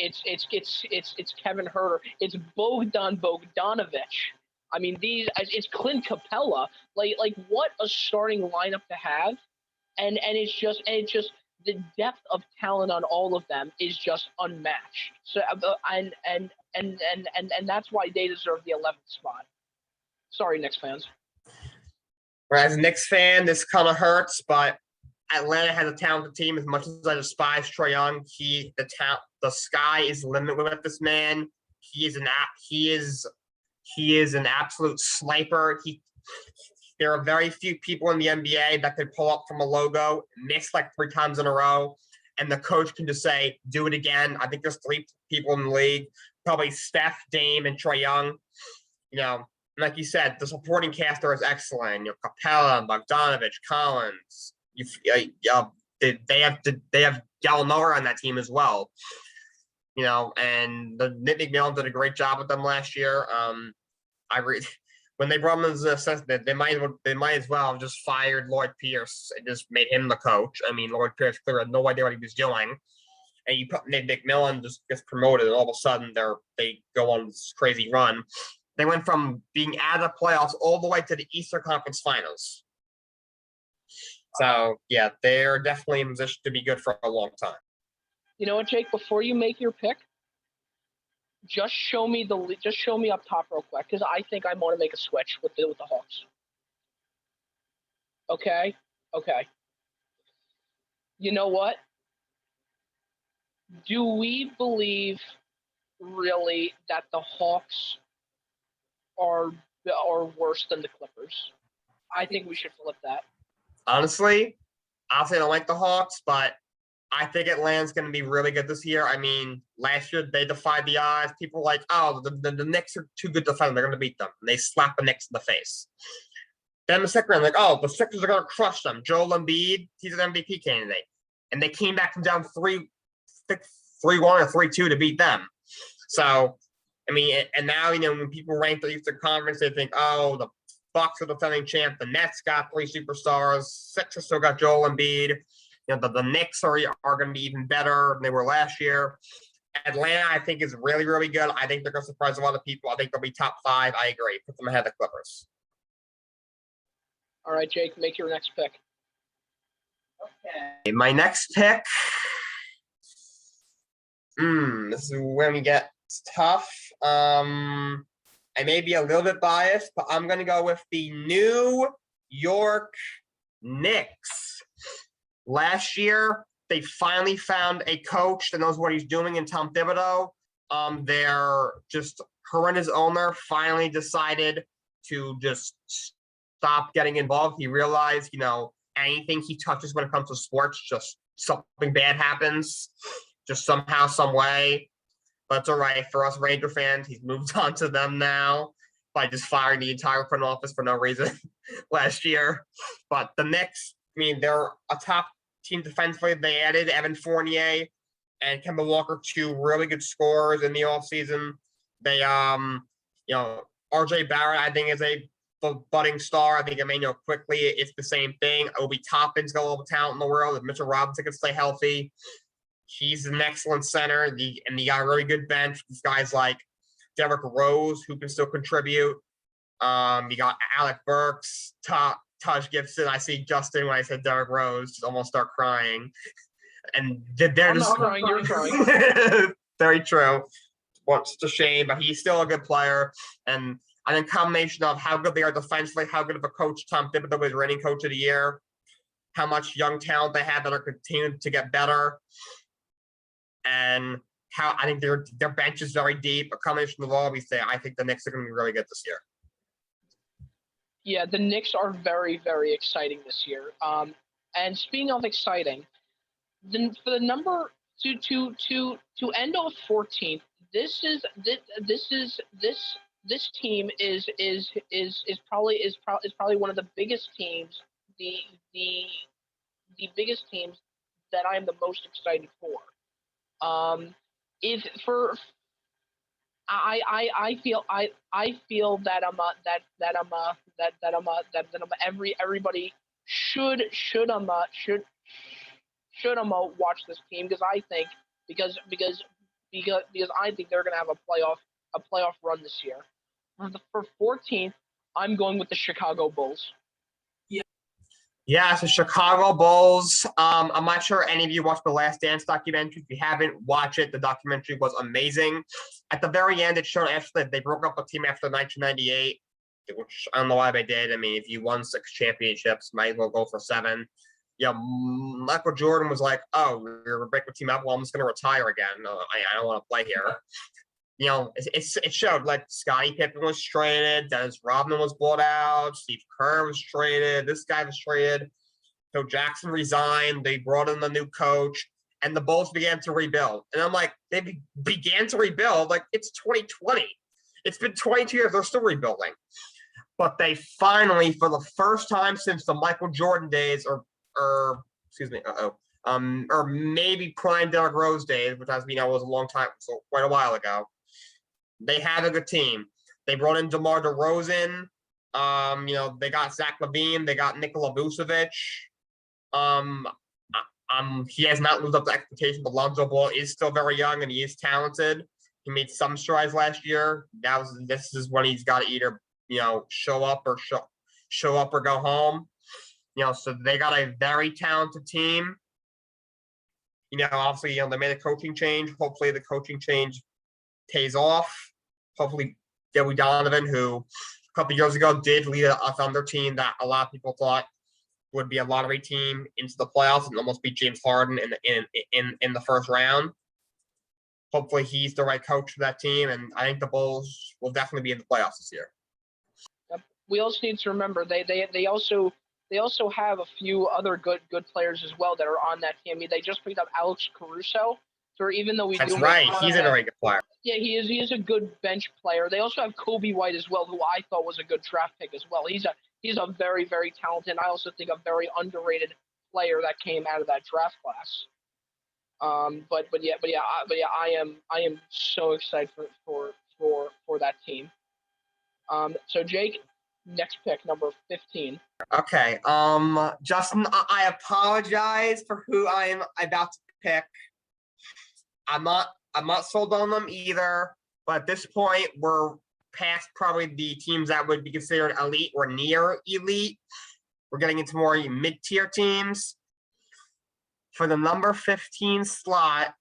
Kevin Huerter. It's Bogdan Bogdanovic. I mean, it's Clint Capella. Like what a starting lineup to have, and it's just the depth of talent on all of them is just unmatched. So and that's why they deserve the 11th spot. Sorry, Knicks fans. As a Knicks fan, this kind of hurts, but Atlanta has a talented team. As much as I despise Trae Young, the sky is the limit with this man. He is an absolute sniper. There are very few people in the NBA that could pull up from a logo, miss like 3 times in a row, and the coach can just say, do it again. I think there's 3 people in the league, probably Steph, Dame, and Trae Young. Like you said, the supporting caster is excellent. Capella, Bogdanovic, Collins. They have Gallinari on that team as well. And the Nick McMillan did a great job with them last year. When they brought him as an assistant, they might as well have just fired Lloyd Pierce and just made him the coach. I mean, Lloyd Pierce clearly had no idea what he was doing, and you put Nick McMillan just gets promoted, and all of a sudden they go on this crazy run. They went from being out of the playoffs all the way to the Eastern Conference Finals. So yeah, they're definitely in position to be good for a long time. You know what, Jake? Before you make your pick, just show me up top real quick because I think I want to make a switch with the Hawks. Okay. You know what? Do we believe really that the Hawks are worse than the Clippers? I think we should flip that. Honestly, I don't like the Hawks, but I think Atlanta's going to be really good this year. I mean, last year they defied the odds. People were like, oh, the Knicks are too good to defend. They're going to beat them. And they slap the Knicks in the face. Then the second round, like, oh, the Sixers are going to crush them. Joel Embiid, he's an MVP candidate. And they came back from down 3-1 or 3-2 to beat them. So, I mean, and now, when people rank the Eastern Conference, they think, oh, the Bucks are the defending champ. The Nets got 3 superstars. Sixers still got Joel Embiid. The Knicks are going to be even better than they were last year. Atlanta, I think, is really, really good. I think they're going to surprise a lot of people. I think they'll be top 5. I agree. Put them ahead of the Clippers. All right, Jake, make your next pick. Okay. My next pick. This is when we get tough. I may be a little bit biased, but I'm going to go with the New York Knicks. Last year, they finally found a coach that knows what he's doing in Tom Thibodeau. Their just horrendous owner finally decided to just stop getting involved. He realized, anything he touches when it comes to sports, just something bad happens, just somehow, some way. But it's all right for us Ranger fans. He's moved on to them now by just firing the entire front office for no reason last year. But the Knicks, they're a top team defensively. They added Evan Fournier and Kemba Walker, 2 really good scorers in the offseason. They, RJ Barrett, I think, is a budding star. I think Emmanuel quickly, it's the same thing. Obi Toppin's got all the talent in the world. If Mitchell Robinson can stay healthy, he's an excellent center. And they got a really good bench. These guys like Derrick Rose, who can still contribute. You got Alec Burks, Taj Gibson. I see Justin when I said Derrick Rose just almost start crying. And they're I'm just not crying, you're crying. Very true. Well, it's a shame, but he's still a good player. And I think combination of how good they are defensively, how good of a coach Tom Thibodeau is reigning coach of the year, how much young talent they have that are continuing to get better, and how I think their bench is very deep. A combination of all these things, I think the Knicks are going to be really good this year. Yeah, the Knicks are very, very exciting this year. And speaking of exciting, for the number to end off 14th, this team is probably one of the biggest teams, the biggest teams that I am the most excited for. I feel that everybody should watch this team because I think they're going to have a playoff run this year. For 14th, I'm going with the Chicago Bulls. Yeah, so Chicago Bulls. I'm not sure any of you watched the Last Dance documentary. If you haven't, watch it. The documentary was amazing. At the very end, it showed after they broke up the team after 1998, which I don't know why they did. If you won 6 championships, might as well go for 7. Michael Jordan was like, "Oh, we're breaking the team up. Well, I'm just going to retire again. No, I don't want to play here." It showed like Scottie Pippen was traded, Dennis Rodman was bought out, Steve Kerr was traded, this guy was traded, Phil Jackson resigned, they brought in the new coach, and the Bulls began to rebuild. And I'm like, they began to rebuild, like it's 2020. It's been 22 years, they're still rebuilding. But they finally, for the first time since the Michael Jordan days, or maybe prime Derrick Rose days, which as we know was a long time, so quite a while ago, they had a good team. They brought in DeMar DeRozan. They got Zach LaVine. They got Nikola Vucevic. He has not lived up to expectations, but Lonzo Ball is still very young and he is talented. He made some strides last year. This is when he's got to either show up or go home. So they got a very talented team. Obviously, they made a coaching change. Hopefully, the coaching change pays off. Hopefully, Billy Donovan, who a couple of years ago did lead a Thunder team that a lot of people thought would be a lottery team into the playoffs and almost beat James Harden in the first round. Hopefully, he's the right coach for that team, and I think the Bulls will definitely be in the playoffs this year. We also need to remember they also they also have a few other good players as well that are on that team. I mean, they just picked up Alex Caruso, so even though we That's do right. make fun He's of a him, very good player. yeah, he is a good bench player. They also have Kobe White as well, who I thought was a good draft pick as well. He's a very, very talented, and I also think a very underrated player that came out of that draft class. I am so excited for that team. So Jake, next pick, number 15. Okay. Justin, I apologize for who I am about to pick. I'm not sold on them either. But at this point, we're past probably the teams that would be considered elite or near elite. We're getting into more mid-tier teams. For the number 15 slot,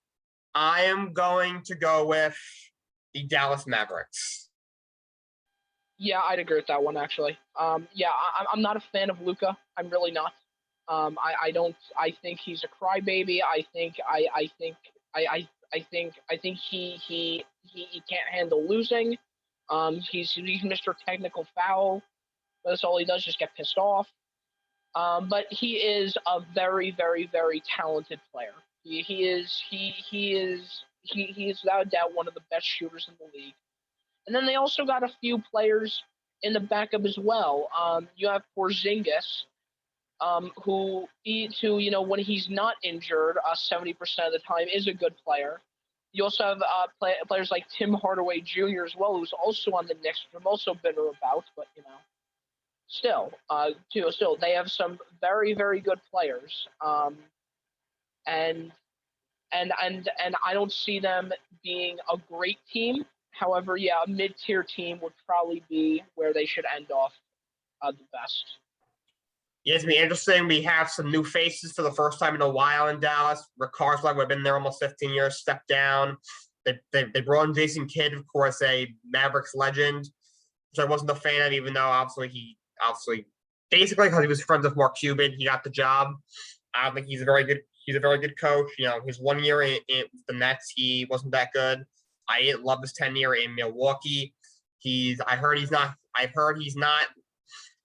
I am going to go with the Dallas Mavericks. Yeah, I'd agree with that one actually. I'm not a fan of Luka. I'm really not. I don't. I think he's a crybaby. I think he can't handle losing. He's Mr. Technical Foul. That's all he does, just get pissed off. But he is a very, very, very talented player. He is without a doubt one of the best shooters in the league. And then they also got a few players in the backup as well. You have Porzingis, who when he's not injured, 70% of the time is a good player. You also have players like Tim Hardaway Jr. as well, who's also on the Knicks, which I'm also bitter about, but still they have some very, very good players. And I don't see them being a great team. However, yeah, a mid-tier team would probably be where they should end off the best. Yeah, it's going to be interesting. We have some new faces for the first time in a while in Dallas. Rick Carlisle, who have been there almost 15 years, stepped down. They brought in Jason Kidd, of course, a Mavericks legend, which I wasn't a fan of, even though obviously basically because he was friends with Mark Cuban, he got the job. I don't think he's a very good coach. His 1 year in the Nets, he wasn't that good. I didn't love his tenure in Milwaukee. I've heard he's not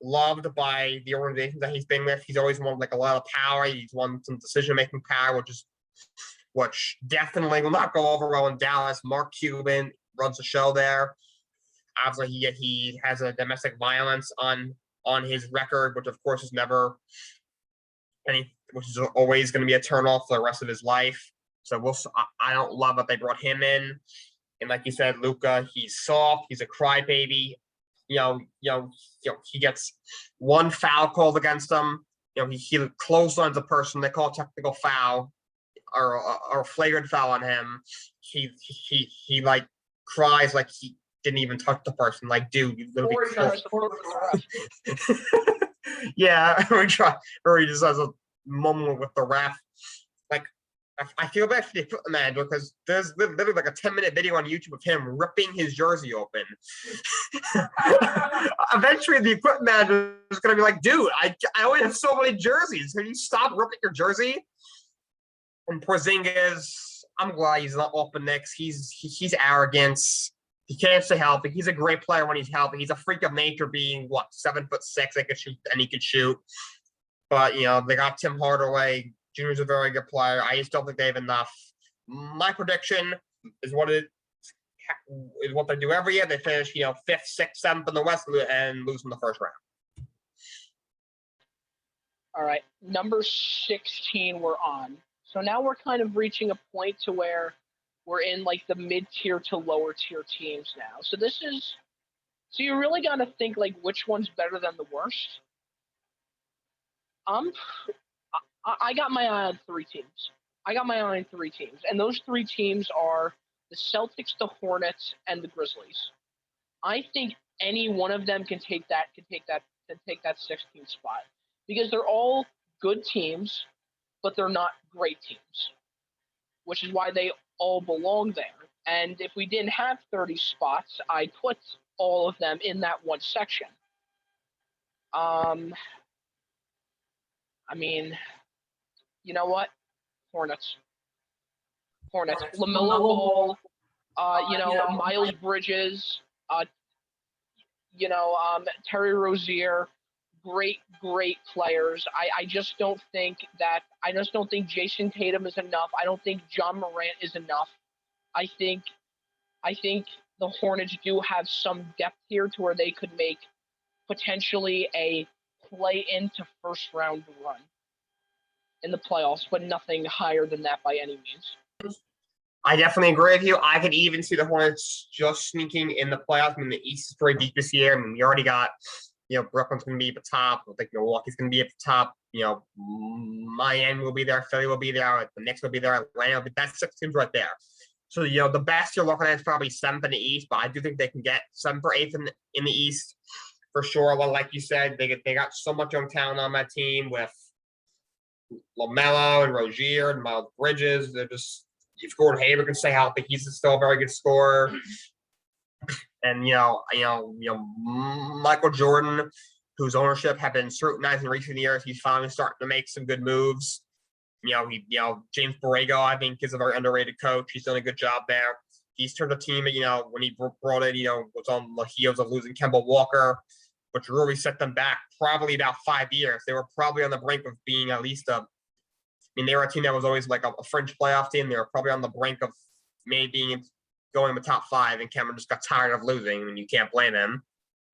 loved by the organizations that he's been with. He's always wanted a lot of power. He's wanted some decision-making power, which definitely will not go over well in Dallas. Mark Cuban runs the show there. Obviously, he has a domestic violence on his record, which of course is which is always going to be a turnoff for the rest of his life. So I don't love that they brought him in. And like you said, Luka, he's soft. He's a crybaby. He gets one foul called against him. He clotheslines a person. They call it technical foul or flagrant foul on him. He cries like he didn't even touch the person. Like, dude, you literally. Yeah, or he just has a moment with the ref. I feel bad for the equipment manager because there's literally a 10-minute video on YouTube of him ripping his jersey open. Eventually, the equipment manager is going to be like, dude, I only have so many jerseys. Can you stop ripping your jersey? And Porzingis, I'm glad he's not open Knicks. He's arrogant. He can't stay healthy. He's a great player when he's healthy. He's a freak of nature, being 7'6". He could shoot. But they got Tim Hardaway. Junior's a very good player. I just don't think they have enough. My prediction is what they do every year. They finish, 5th, 6th, 7th in the West and lose in the first round. All right, number 16 we're on. So now we're kind of reaching a point to where we're in the mid-tier to lower tier teams now. So you really got to think which one's better than the worst. I got my eye on three teams. And those three teams are the Celtics, the Hornets, and the Grizzlies. I think any one of them can take that 16th spot because they're all good teams, but they're not great teams, which is why they all belong there. And if we didn't have 30 spots, I'd put all of them in that one section. You know what? Hornets. LaMelo Ball, Miles Bridges, Terry Rozier, great players. I just don't think Jason Tatum is enough. I don't think John Morant is enough. I think the Hornets do have some depth here to where they could make potentially a play into first round run in the playoffs, but nothing higher than that by any means. I definitely agree with you. I could even see the Hornets just sneaking in the playoffs. I mean, the East is pretty deep this year. I mean, we already got, Brooklyn's going to be at the top. I think Milwaukee's going to be at the top. Miami will be there. Philly will be there. The Knicks will be there. Atlanta. That's 6 teams right there. So, the best you're looking at is probably 7th in the East, but I do think they can get 7th or 8th in the East for sure. Well, like you said, they got so much young talent on that team with LaMelo and Rozier and Miles Bridges. They're just, if Gordon Hayward can stay healthy, he's still a very good scorer. And Michael Jordan, whose ownership have been scrutinized in recent years, he's finally starting to make some good moves. James Borrego, I think, is a very underrated coach. He's done a good job there. He's turned the team, when he brought it, was on the heels of losing Kemba Walker, which really set them back probably about 5 years. They were probably on the brink of being at least they were a team that was always like a fringe playoff team. They were probably on the brink of maybe going in the top 5, and Cameron just got tired of losing, and you can't blame him.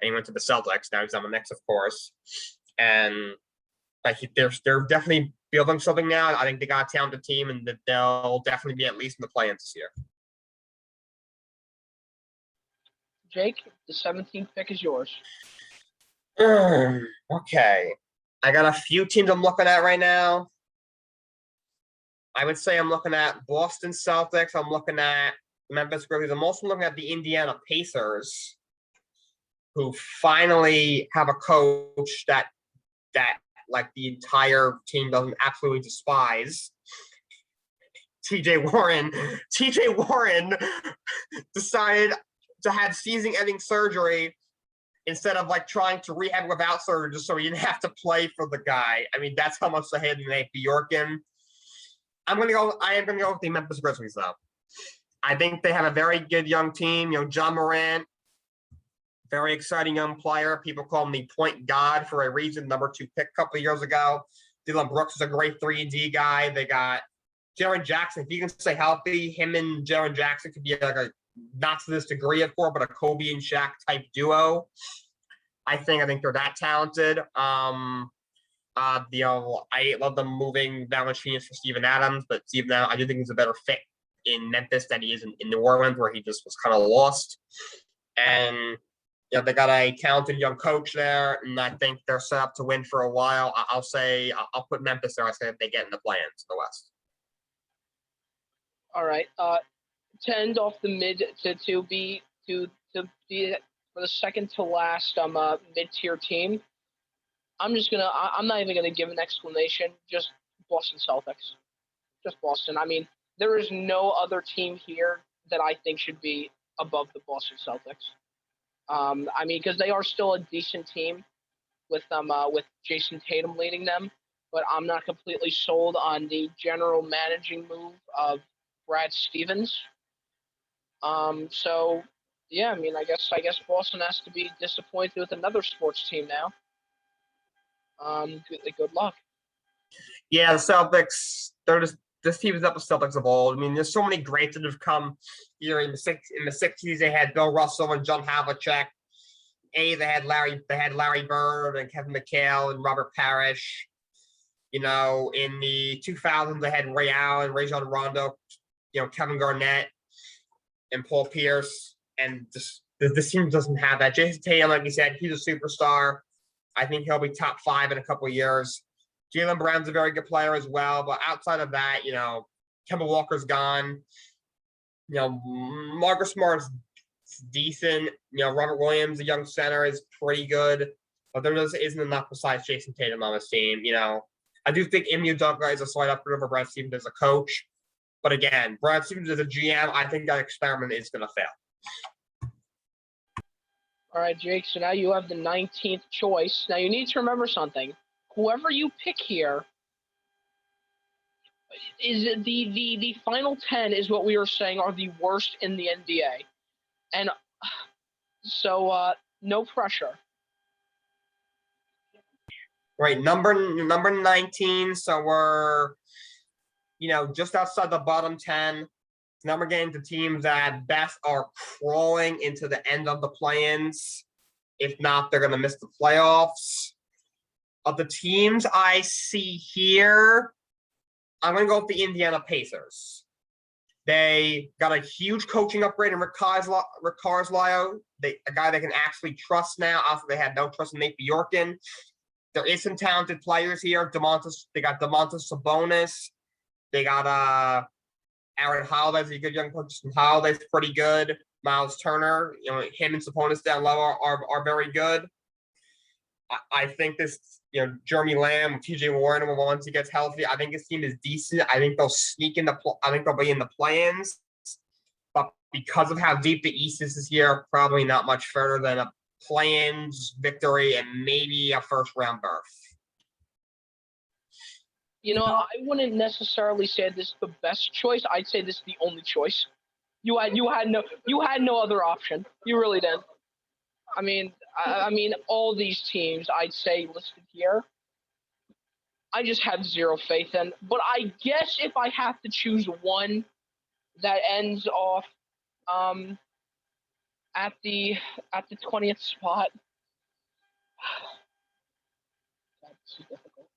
And he went to the Celtics. Now he's on the Knicks, of course. And they're definitely building something now. I think they got a talented team, and that they'll definitely be at least in the play-ins this year. Jake, the 17th pick is yours. Okay. I got a few teams I'm looking at right now. I would say I'm looking at Boston Celtics. I'm looking at Memphis Grizzlies. I'm also looking at the Indiana Pacers, who finally have a coach that like the entire team doesn't absolutely despise. TJ Warren decided to have season-ending surgery instead of like trying to rehab without surgery, just so he didn't have to play for the guy. I mean, that's how much they hated Nate Bjorken. I am gonna go with the Memphis Grizzlies, though. I think they have a very good young team. John Morant, very exciting young player. People call him the point god for a reason. Number 2 pick a couple of years ago. Dylan Brooks is a great 3-and-D guy. They got Jaren Jackson. If he can stay healthy, him and Jaren Jackson could be like a, not to this degree, of course, but a Kobe and Shaq type duo. I think they're that talented. I love them moving Valanciunas for Steven Adams, but Steven Adams, I do think he's a better fit in Memphis than he is in New Orleans, where he just was kind of lost. And they got a talented young coach there, and I think they're set up to win for a while. I'll put Memphis there. I say if they get in the play-ins to the West. All right. To end off the mid to be for the second to last mid-tier team, I'm not even gonna give an explanation. Just Boston Celtics. Just Boston. I mean, there is no other team here that I think should be above the Boston Celtics. Because they are still a decent team with Jason Tatum leading them, but I'm not completely sold on the general managing move of Brad Stevens. So yeah, I guess Boston has to be disappointed with another sports team now. Good luck. Yeah, the Celtics, this team is up with Celtics of old. There's so many greats that have come here in the 60s. They had Bill Russell and John Havlicek. They had Larry Bird and Kevin McHale and Robert Parrish. In the 2000s, they had Ray Allen, Rajon Rondo, Kevin Garnett, and Paul Pierce. And this team doesn't have that. Jason Tatum, like you said, he's a superstar. I think he'll be top 5 in a couple of years. Jaylen Brown's a very good player as well. But outside of that, Kemba Walker's gone. Marcus Smart's decent. Robert Williams, the young center, is pretty good. But there just isn't enough besides Jason Tatum on this team. I do think Ime Udoka is a slight upgrade over Brad Stevens as a coach. But again, Brad Stevens as a GM, I think that experiment is going to fail. All right, Jake, so now you have the 19th choice. Now you need to remember something. Whoever you pick here is the final 10 is what we were saying are the worst in the NBA. And so no pressure. Right, number 19. So we're just outside the bottom 10. Now we're getting to teams that best are crawling into the end of the play-ins. If not, they're going to miss the playoffs. Of the teams I see here, I'm going to go with the Indiana Pacers. They got a huge coaching upgrade in Rick Carlisle, a guy they can actually trust now after they had no trust in Nate Bjorken. There is some talented players here. They got Domantas Sabonis. They got Aaron Holiday's a good young coach. Holiday's pretty good. Miles Turner, him and Sabonis down low are very good. I think this, Jeremy Lamb, TJ Warren, once he gets healthy, I think this team is decent. I think they'll sneak in I think they'll be in the play-ins. But because of how deep the East is this year, probably not much further than a play-ins victory and maybe a first-round berth. I wouldn't necessarily say this is the best choice. I'd say this is the only choice. You had no other option. You really didn't. I mean, all these teams I'd say listed here, I just have zero faith in. But I guess if I have to choose one that ends off at the 20th spot, God, this is difficult.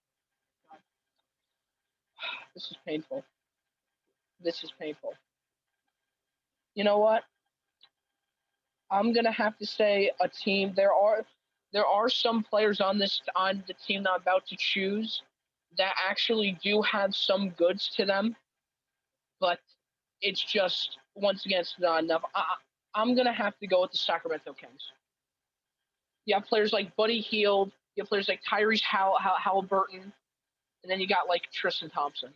This is painful. This is painful. You know what? I'm gonna have to say a team. There are some players on the team that I'm about to choose that actually do have some goods to them, but it's just once again it's not enough. I'm gonna have to go with the Sacramento Kings. You have players like Buddy Hield. You have players like Tyrese Halliburton, and then you got like Tristan Thompson.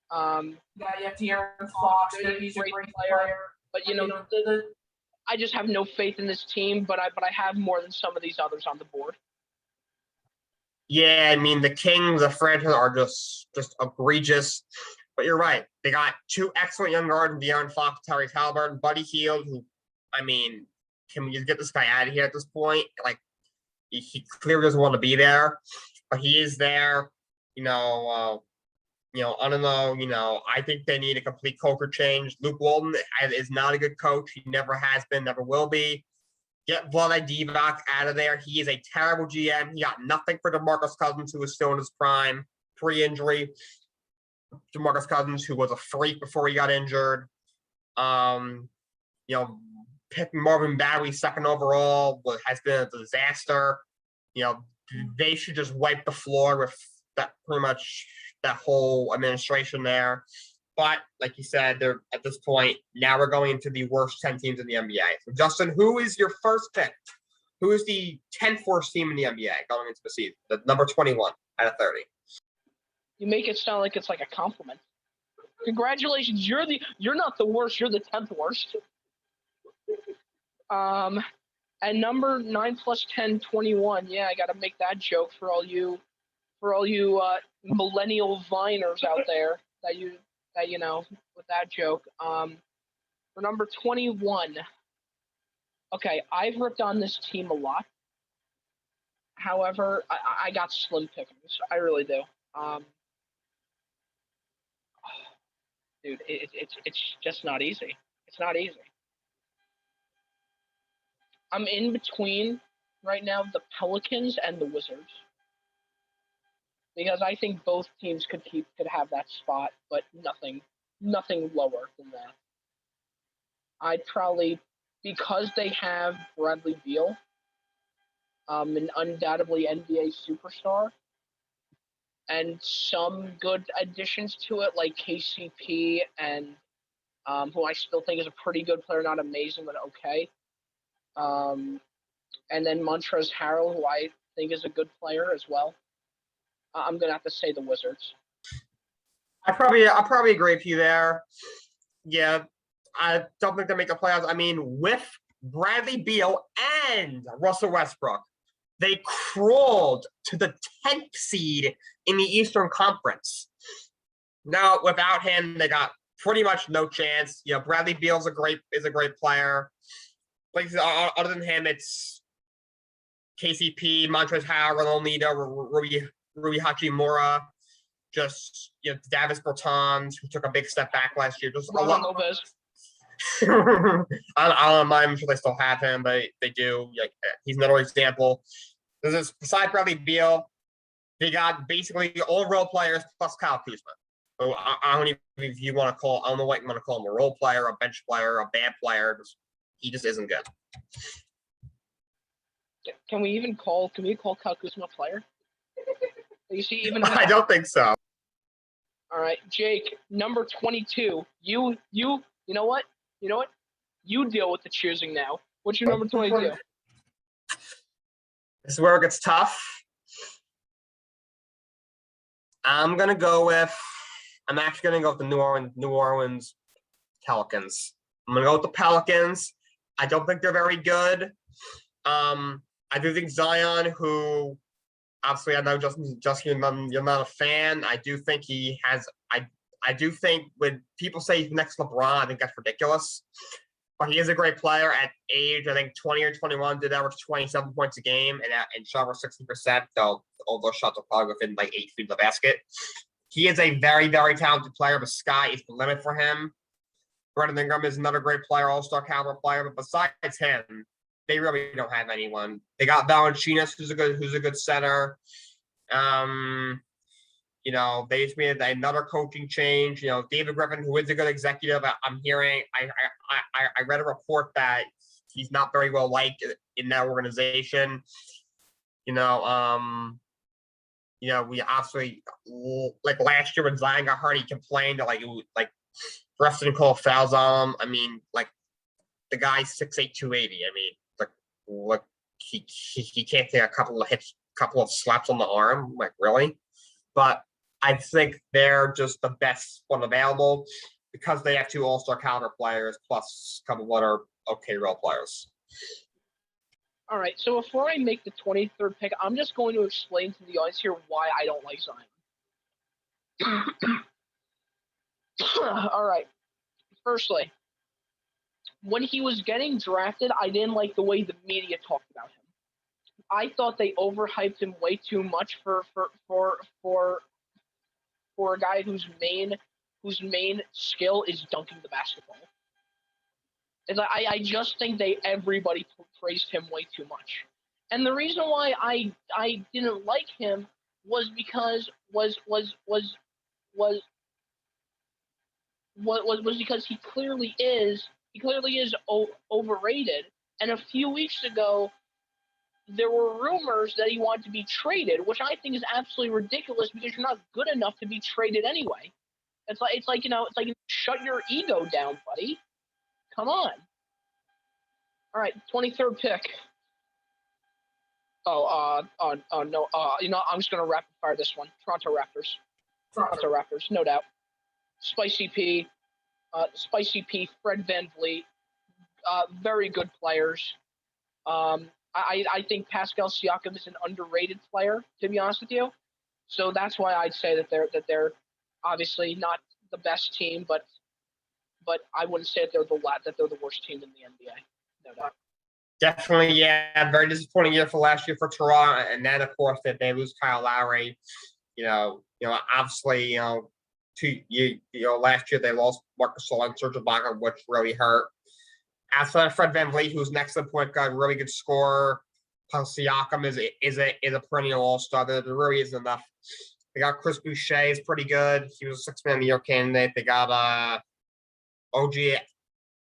You have De'Aaron Fox. He's a great player. But I just have no faith in this team. But I have more than some of these others on the board. Yeah, I mean the Kings, the franchise, are just egregious. But you're right. They got two excellent young guards, De'Aaron Fox, Tyrese Halliburton, Buddy Hield. Who, can we just get this guy out of here at this point? Like, he clearly doesn't want to be there, but he is there. I don't know. I think they need a complete culture change. Luke Walton is not a good coach. He never has been, never will be. Get Vlade Divac out of there. He is a terrible GM. He got nothing for DeMarcus Cousins, who was still in his prime, pre-injury. DeMarcus Cousins, who was a freak before he got injured. Picking Marvin Bagley second overall has been a disaster. They should just wipe the floor with that pretty much that whole administration there. But like you said, they're at this point, now we're going into the worst 10 teams in the NBA. So Justin, who is your first pick? Who is the 10th worst team in the NBA going into the season? The number 21 out of 30. You make it sound like it's like a compliment. Congratulations, you're not the worst, you're the 10th worst. And number 9 plus 10, 21. Yeah, I gotta make that joke for all you millennial viners out there that with that joke. For number 21, okay, I've ripped on this team a lot. However, I got slim pickings. I really do. Dude, it's just not easy. It's not easy. I'm in between right now the Pelicans and the Wizards. Because I think both teams could have that spot, but nothing lower than that. I'd probably, because they have Bradley Beal, an undoubtedly NBA superstar, and some good additions to it, like KCP and who I still think is a pretty good player, not amazing, but okay. And then Montrezl Harrell, who I think is a good player as well. I'm gonna have to say the Wizards. I probably agree with you there. Yeah, I don't think they make the playoffs. I mean, with Bradley Beal and Russell Westbrook, they crawled to the 10th seed in the Eastern Conference. Now, without him, they got pretty much no chance. Bradley Beal is a great player. Like, other than him, it's KCP, Montrezl Harrell, Nito, Rui Hachimura, just Davis Bertans, who took a big step back last year. Just a Robin lot. Lopez. I'm sure they still have him, but they do. Like, he's another example. This is beside Bradley Beal. They got basically all role players plus Kyle Kuzma. So I don't even if you want to call. I don't know what you want to call him, a role player, a bench player, a bad player. He just isn't good. Can we call Kyle Kuzma a player? You see, even I don't think so. All right, Jake, number 22. You know what? You deal with the choosing now. What's your number 22? This is where it gets tough. I'm actually gonna go with the New Orleans Pelicans. I'm gonna go with the Pelicans. I don't think they're very good. I do think Zion, who obviously I know Justin, you're not a fan. I do think he has. I do think when people say he's next LeBron, I think that's ridiculous. But he is a great player at age, I think 20 or 21, did average 27 points a game and shot over 60%, though all those shots are probably within like 8 feet of the basket. He is a very, very talented player, but sky is the limit for him. Brandon Ingram is another great player, all-star caliber player, but besides him, they really don't have anyone. They got Valanciunas, who's a good center. They just made another coaching change. David Griffin, who is a good executive, I'm hearing. I read a report that he's not very well liked in that organization. We obviously like last year when Zion got hurt, he complained that like refs didn't call fouls on him. I mean, like the guy's 6'8", 280. I mean, like he can't take a couple of slaps on the arm. Like really, but I think they're just the best one available because they have 2 all-star caliber players plus a couple of other okay role players. All right, so before I make the 23rd pick, I'm just going to explain to the audience here why I don't like Zion. All right. Firstly, when he was getting drafted, I didn't like the way the media talked about him. I thought they overhyped him way too much for a guy whose main skill is dunking the basketball. And I just think everybody praised him way too much. And the reason why I didn't like him was because because he clearly is overrated. And a few weeks ago, there were rumors that he wanted to be traded, which I think is absolutely ridiculous because you're not good enough to be traded anyway. It's like shut your ego down, buddy. Come on. All right, 23rd pick. No. I'm just gonna rapid fire this one. Toronto Raptors, no doubt. Spicy P, Fred VanVleet, very good players. I think Pascal Siakam is an underrated player, to be honest with you. So that's why I'd say that they're obviously not the best team, but I wouldn't say that they're the worst team in the NBA. No doubt. Definitely, yeah. Very disappointing year for last year for Toronto, and then of course that they lose Kyle Lowry. Obviously, last year they lost Marcus Gasol and Serge Ibaka, which really hurt. As for Fred VanVleet, who's next to the point guard, really good scorer. Siakam is a perennial all-star. There really isn't enough. They got Chris Boucher, is pretty good. He was a 6-man of the year candidate. They got OG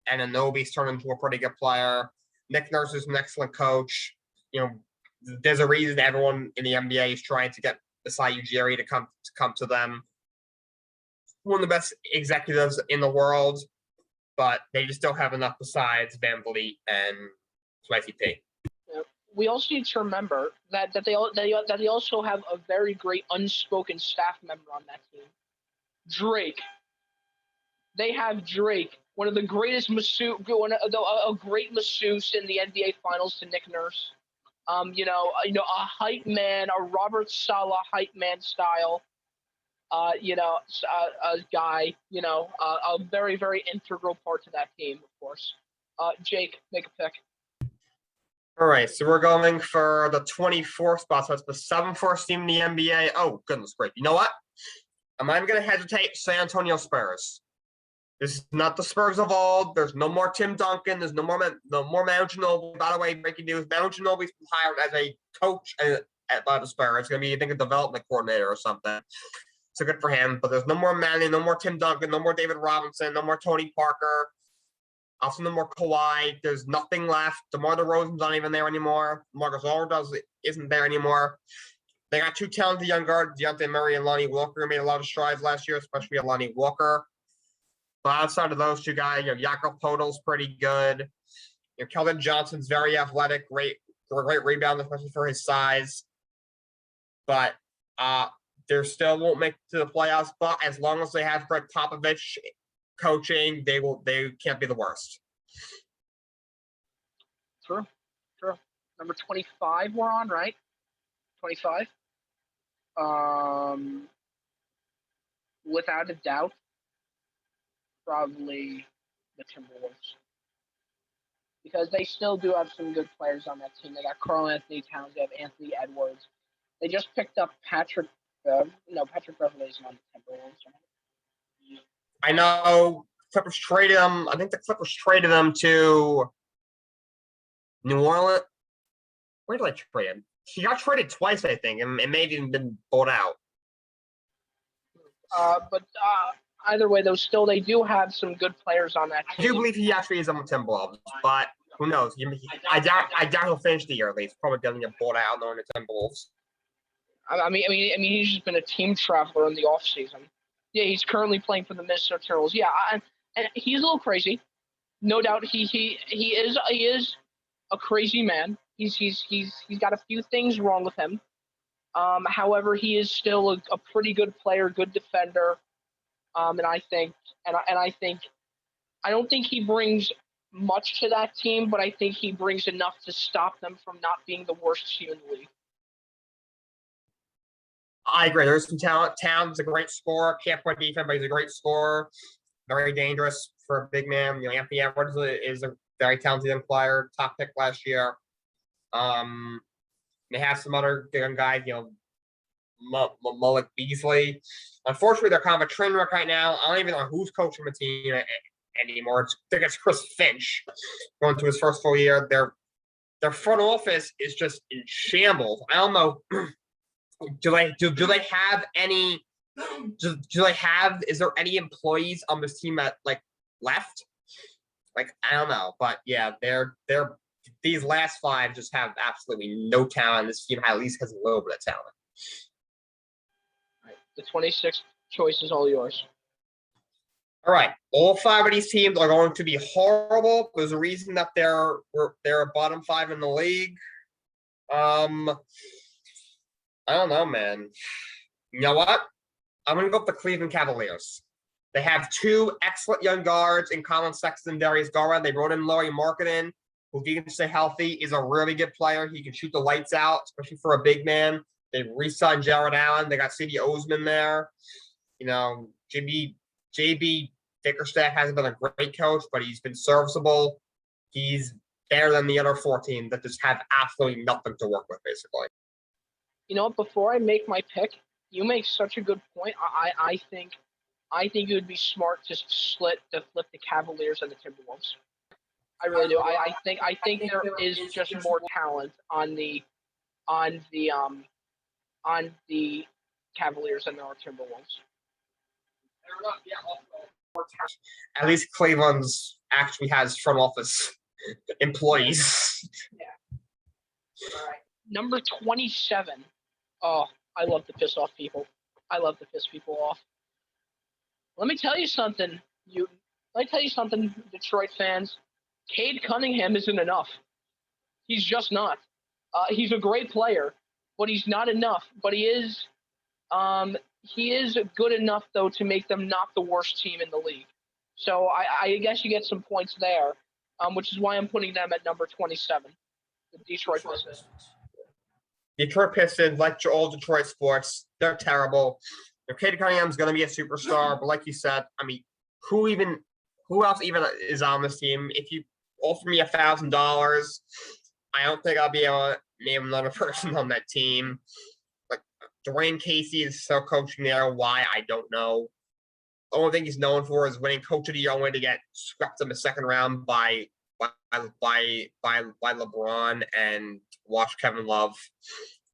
Anunoby's turned into a pretty good player. Nick Nurse is an excellent coach. There's a reason everyone in the NBA is trying to get Masai Ujiri to come to them. One of the best executives in the world, but they just don't have enough besides VanVleet and Spicy P. We also need to remember that they also have a very great unspoken staff member on that team, Drake. They have Drake, one of the greatest a great masseuse in the NBA Finals to Nick Nurse. A hype man, a Robert Saleh hype man style. A guy. A very, very integral part to that team, of course. Jake, make a pick. All right, so we're going for the 24th spot. So it's the 7th team in the NBA. Oh, goodness gracious. You know what? I'm not even going to hesitate. San Antonio Spurs. This is not the Spurs of old. There's no more Tim Duncan. There's no more Manu Ginobili. By the way, breaking news: Manu Ginobili's been hired as a coach by the Spurs. It's going to be, I think, a development coordinator or something. So good for him. But there's no more Manu, no more Tim Duncan, no more David Robinson, no more Tony Parker. Also, no more Kawhi. There's nothing left. DeMar DeRozan's not even there anymore. Marcus Aldridge isn't there anymore. They got two talented young guards, Dejounte Murray and Lonnie Walker, who made a lot of strides last year, especially Lonnie Walker. But outside of those two guys, Jakob Poeltl's pretty good. Keldon Johnson's very athletic, great rebound, especially for his size. But they still won't make it to the playoffs. But as long as they have Greg Popovich coaching, they can't be the worst. True. Number 25 we're on, right? 25. Without a doubt, probably the Timberwolves. Because they still do have some good players on that team. They got Karl-Anthony Towns, they have Anthony Edwards. They just picked up Patrick Beverley isn't on the Timberwolves. I know Clippers traded him. I think the Clippers traded him to New Orleans. Where did I trade him? He got traded twice, I think, and it may have even been bought out. But either way, though, still they do have some good players on that team. I do believe he actually is on the Timberwolves, but who knows? I doubt he'll finish the year at least. Probably doesn't get bought out knowing the Timberwolves. I mean, he's just been a team traveler in the offseason. Yeah, he's currently playing for the Minnesota Timberwolves. Yeah, and he's a little crazy. No doubt, he is a crazy man. He's got a few things wrong with him. However, he is still a pretty good player, good defender. And I don't think he brings much to that team, but I think he brings enough to stop them from not being the worst team in the league. I agree. There's some talent. Towns a great scorer. Can't play defense, but he's a great scorer. Very dangerous for a big man. Anthony Edwards is a very talented young player. Top pick last year. They have some other young guys. Malik Beasley. Unfortunately, they're kind of a train wreck right now. I don't even know who's coaching the team anymore. I think it's Chris Finch going to his first full year. Their front office is just in shambles. I don't know. Do they have any? Is there any employees on this team that left? I don't know, but yeah, they're these last five just have absolutely no talent. This team at least has a little bit of talent. All right, the 26th choice is all yours. All right, all five of these teams are going to be horrible. There's a reason that they're a bottom five in the league. I don't know, man. You know what? I'm going to go with the Cleveland Cavaliers. They have two excellent young guards in Colin Sexton and Darius Garland. They brought in Lauri Markkanen, who, if he can stay healthy, is a really good player. He can shoot the lights out, especially for a big man. They re-signed Jared Allen. They got C.D. Osman there. J.B. Bickerstaff hasn't been a great coach, but he's been serviceable. He's better than the other 14 that just have absolutely nothing to work with, basically. You know what? Before I make my pick, you make such a good point. I think it would be smart to flip the Cavaliers and the Timberwolves. I really do. I think there is just more talent on the Cavaliers than there are Timberwolves. At least Cleveland's actually has front office employees. Yeah. All right. Number 27. Oh, I love to piss off people. I love to piss people off. Let me tell you something, Detroit fans. Cade Cunningham isn't enough. He's just not. He's a great player, but he's not enough. But he is good enough, though, to make them not the worst team in the league. So I guess you get some points there, which is why I'm putting them at number 27, the Detroit Pistons. Detroit Pistons, like all Detroit sports, they're terrible. Cade Cunningham's going to be a superstar, but like you said, I mean, who else even is on this team? If you offer me $1,000, I don't think I'll be able to name another person on that team. Like Dwayne Casey is still coaching there. Why? I don't know. The only thing he's known for is winning Coach of the Year, only to get swept in the second round by LeBron and watch Kevin Love.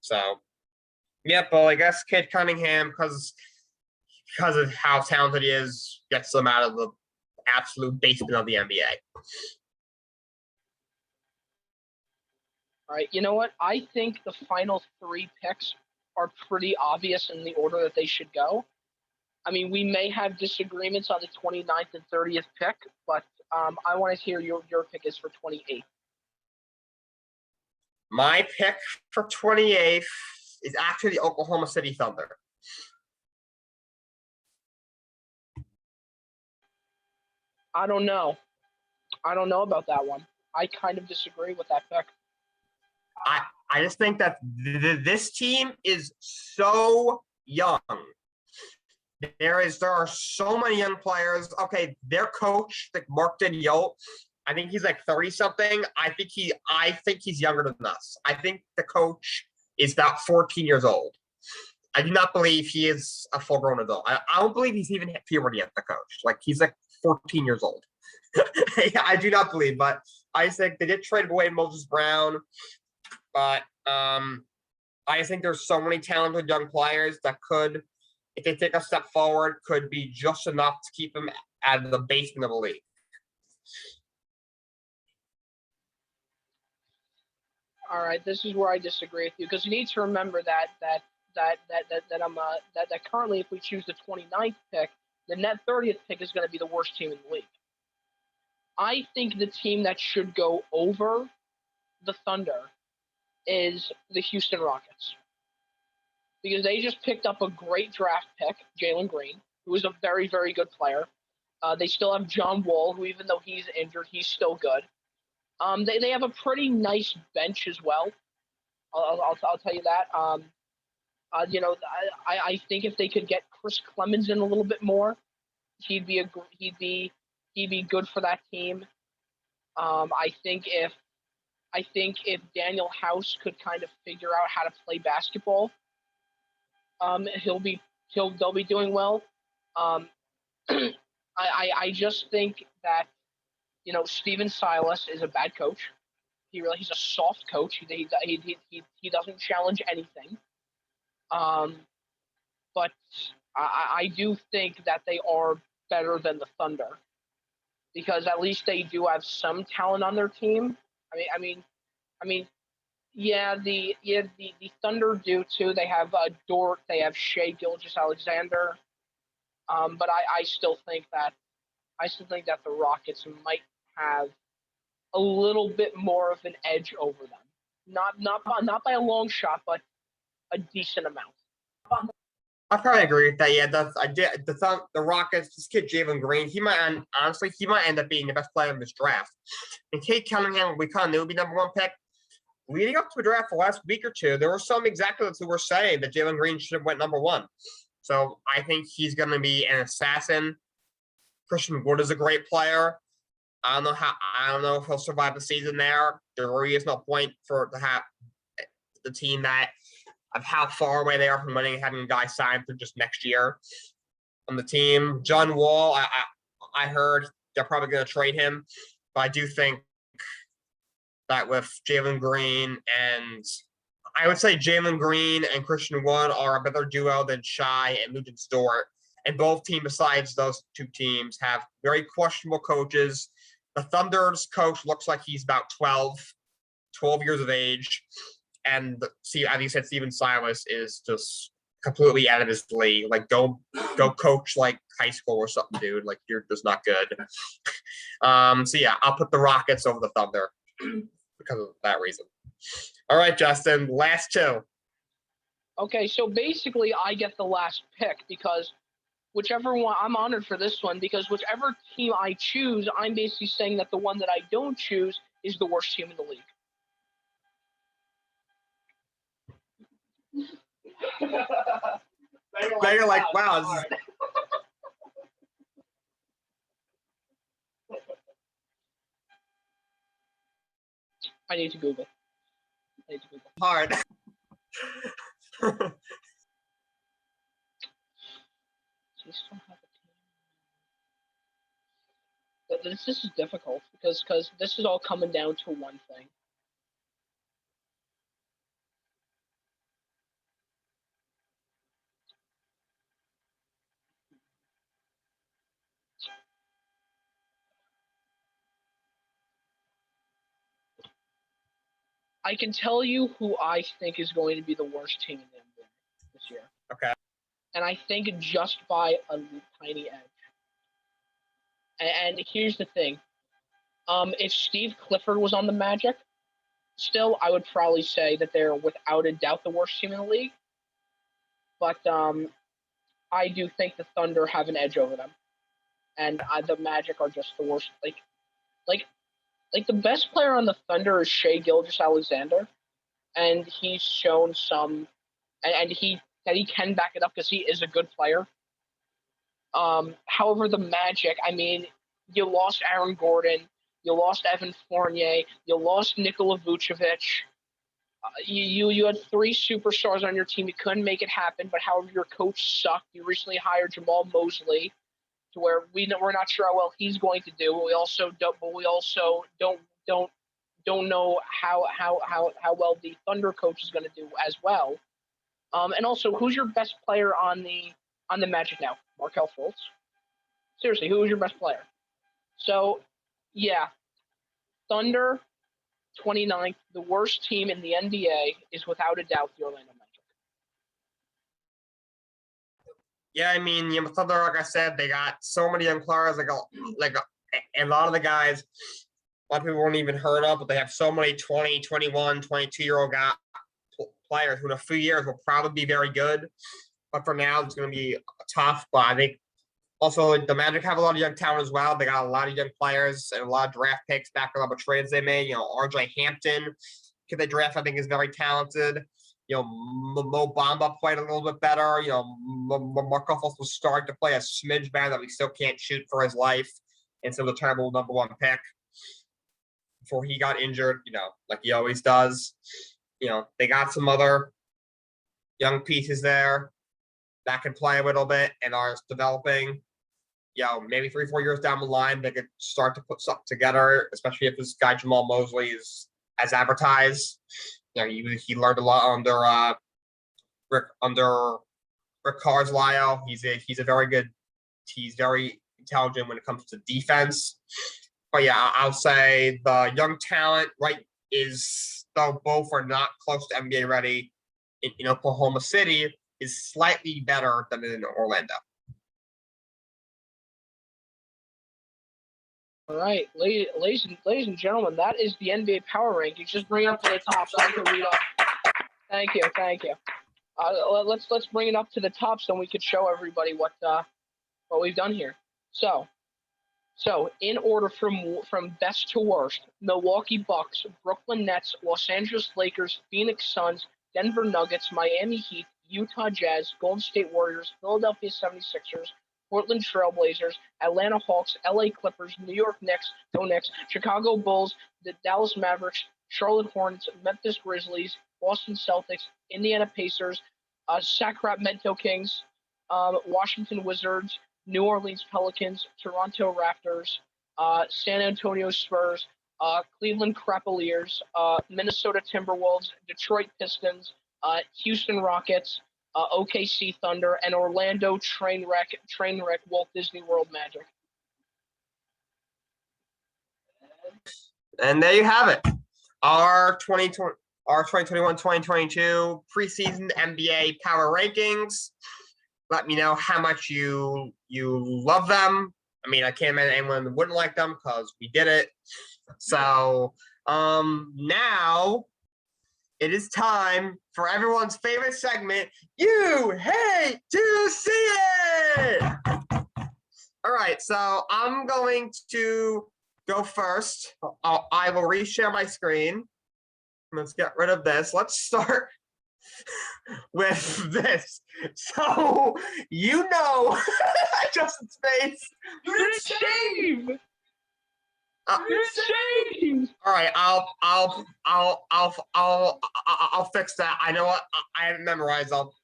So, yeah, but I guess Kate Cunningham, because of how talented he is, gets them out of the absolute basement of the NBA. All right, you know what? I think the final 3 picks are pretty obvious in the order that they should go. I mean, we may have disagreements on the 29th and 30th pick, but I want to hear your pick is for 28th. My pick for 28th is actually the Oklahoma City Thunder. I don't know. I don't know about that one. I kind of disagree with that pick. I just think that this team is so young. There are so many young players. Okay, their coach, like Mark Daniel, I think he's like 30 something. I think he's younger than us. I think the coach is about 14 years old. I do not believe he is a full grown adult. I don't believe he's even hit puberty yet, the coach. Like he's like 14 years old. I do not believe, but I think they did trade away Moses Brown. But I think there's so many talented young players that could, if they take a step forward, could be just enough to keep them out of the basement of the league. All right, this is where I disagree with you because you need to remember that currently, if we choose the 29th pick, the net 30th pick is going to be the worst team in the league. I think the team that should go over the Thunder is the Houston Rockets because they just picked up a great draft pick, Jalen Green, who is a very, very good player. They still have John Wall, who even though he's injured, he's still good. They have a pretty nice bench as well. I'll tell you that. I think if they could get Chris Clemens in a little bit more, he'd be good for that team. I think if Daniel House could kind of figure out how to play basketball, they'll be doing well. I just think that Steven Silas is a bad coach. He's a soft coach. He doesn't challenge anything. But I do think that they are better than the Thunder because at least they do have some talent on their team. The Thunder do too. They have Dort. They have Shai Gilgeous-Alexander. But I still think that the Rockets might have a little bit more of an edge over them. Not by a long shot, but a decent amount. I probably agree with that. Yeah, the Rockets. This kid Jalen Green, he might end up being the best player in this draft. And Kate Cunningham, we kind of knew would be number 1 pick. Leading up to the draft the last week or two, there were some executives who were saying that Jalen Green should have went number 1. So I think he's going to be an assassin. Christian Wood is a great player. I don't know if he'll survive the season there. There really is no point to have the team that of how far away they are from winning, having a guy signed for just next year on the team. John Wall, I heard they're probably going to trade him, but I do think that with Jalen Green and I would say Jalen Green and Christian Wood are a better duo than Shai and Luton Dort. And both teams, besides those 2 teams, have very questionable coaches. The Thunder's coach looks like he's about 12 years of age. And as you said, Steven Silas is just completely out of his league. Like, go coach like high school or something, dude. Like, you're just not good. So yeah, I'll put the Rockets over the Thunder because of that reason. All right, Justin, last 2. Okay, so basically I get the last pick because whichever one, I'm honored for this one because whichever team I choose, I'm basically saying that the one that I don't choose is the worst team in the league. They're like, wow. This is... I need to Google. play to people. Hard. So we still have a team. This is difficult because this is all coming down to one thing. I can tell you who I think is going to be the worst team in the NBA this year. Okay. And I think just by a tiny edge. And here's the thing. If Steve Clifford was on the Magic, still, I would probably say that they're without a doubt the worst team in the league. But I do think the Thunder have an edge over them. And the Magic are just the worst. Like the best player on the Thunder is Shai Gilgeous-Alexander. And he's shown some, and he can back it up because he is a good player. However, the Magic, I mean, you lost Aaron Gordon, you lost Evan Fournier, you lost Nikola Vucevic. You had 3 superstars on your team. You couldn't make it happen, but however, your coach sucked. You recently hired Jamal Mosley, to where we're not sure how well he's going to do. We also don't know how well the Thunder coach is going to do as well. And also, who's your best player on the Magic now? Markelle Fultz? Seriously, who is your best player? So, yeah, Thunder, 29th, the worst team in the NBA is without a doubt the Orlando Magic. Yeah, I mean, Thunder, like I said, they got so many young players. And a lot of the guys, a lot of people won't even heard of, but they have so many 20, 21, 22-year-old players who in a few years will probably be very good. But for now, it's going to be tough. But I think also the Magic have a lot of young talent as well. They got a lot of young players and a lot of draft picks back a lot of trades they made. RJ Hampton, kid they draft, I think is very talented. Mo Bamba played a little bit better. Markelle Fultz was starting to play a smidge better that he still can't shoot for his life. And so the terrible number 1 pick before he got injured, like he always does. They got some other young pieces there that can play a little bit and are developing. Maybe 3-4 years down the line, they could start to put something together, especially if this guy Jamal Mosley is as advertised. He learned a lot under Rick Carlisle. He's very intelligent when it comes to defense. But yeah, I'll say the young talent, right, is though both are not close to NBA ready in Oklahoma City, is slightly better than in Orlando. All right, ladies and gentlemen, that is the NBA Power Rankings. Just bring it up to the top so I can read off. Thank you. Let's bring it up to the top so we could show everybody what we've done here. So in order from best to worst: Milwaukee Bucks, Brooklyn Nets, Los Angeles Lakers, Phoenix Suns, Denver Nuggets, Miami Heat, Utah Jazz, Golden State Warriors, Philadelphia 76ers, Portland Trailblazers, Atlanta Hawks, LA Clippers, New York Knicks, Chicago Bulls, the Dallas Mavericks, Charlotte Hornets, Memphis Grizzlies, Boston Celtics, Indiana Pacers, Sacramento Kings, Washington Wizards, New Orleans Pelicans, Toronto Raptors, San Antonio Spurs, Cleveland Cavaliers, Minnesota Timberwolves, Detroit Pistons, Houston Rockets, OKC Thunder, and Orlando Trainwreck Walt Disney World Magic. And there you have it. Our 2021-2022 preseason NBA Power Rankings. Let me know how much you love them. I mean, I can't imagine anyone wouldn't like them because we did it. So now it is time for everyone's favorite segment. You hate to see it. All right, so I'm going to go first. I will reshare my screen. Let's get rid of this. Let's start with this. So, Justin's face. You're a shame. Insane. All right, I'll fix that. I know what I haven't memorized. I'll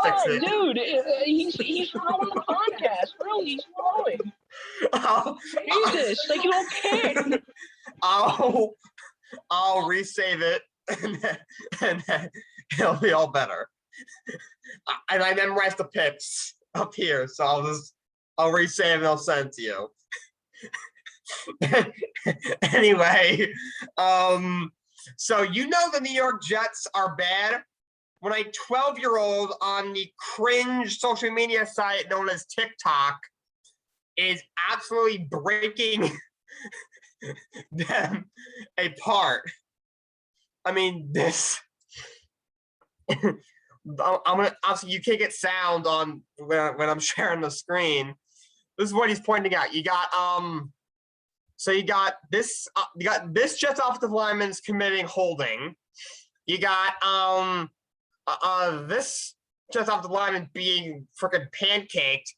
fix God, it. dude, he's throwing the podcast. Really, he's throwing. Jesus, like you don't care. I'll resave it, and then it'll be all better. And I memorized the picks up here, so I'll resave and I'll send it to you. Anyway, so you know the New York Jets are bad. When a 12-year-old on the cringe social media site known as TikTok is absolutely breaking them apart. I mean, this. I'm gonna obviously you can't get sound on when I'm sharing the screen. This is what he's pointing out. You got so you got this Jets offensive lineman's committing holding. You got this Jets offensive lineman being freaking pancaked.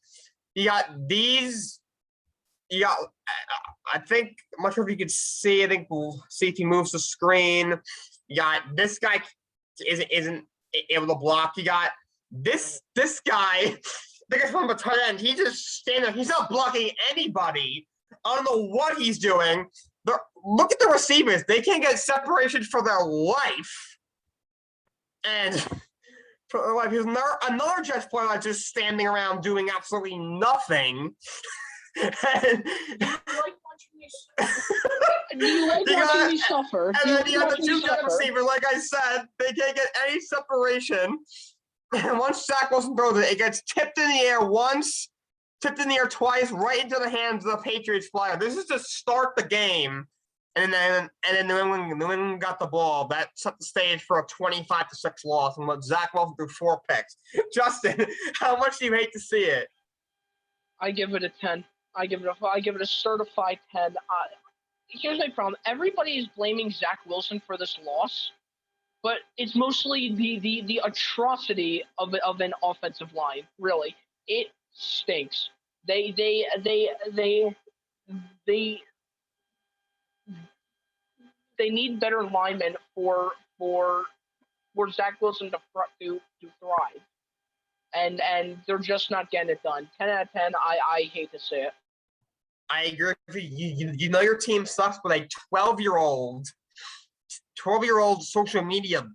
You got these. You got I think I'm not sure if you could see. I think we'll see if he moves the screen. You got this guy isn't able to block. You got this guy. The guy from the tight end. He's just standing there. He's not blocking anybody. I don't know what he's doing. Look at the receivers. They can't get separation for their life. And for their life, there's another Jets player that's just standing around doing absolutely nothing. And, You like watching me suffer. And then you got the two Jet receivers, like I said, they can't get any separation. And once Zach Wilson throws it, it gets tipped in the air once, tipped in the air twice, right into the hands of the Patriots flyer. This is to start the game. And then New England got the ball. That set the stage for a 25-6 loss and let Zach Wilson threw 4 picks. Justin, how much do you hate to see it? I give it a 10. I give it a certified 10. Here's my problem. Everybody is blaming Zach Wilson for this loss, but it's mostly the atrocity of an offensive line. Really, it stinks. They need better linemen for Zach Wilson to thrive, and they're just not getting it done. 10 out of 10. I hate to say it. I agree with you. You know your team sucks, but a 12-year-old social media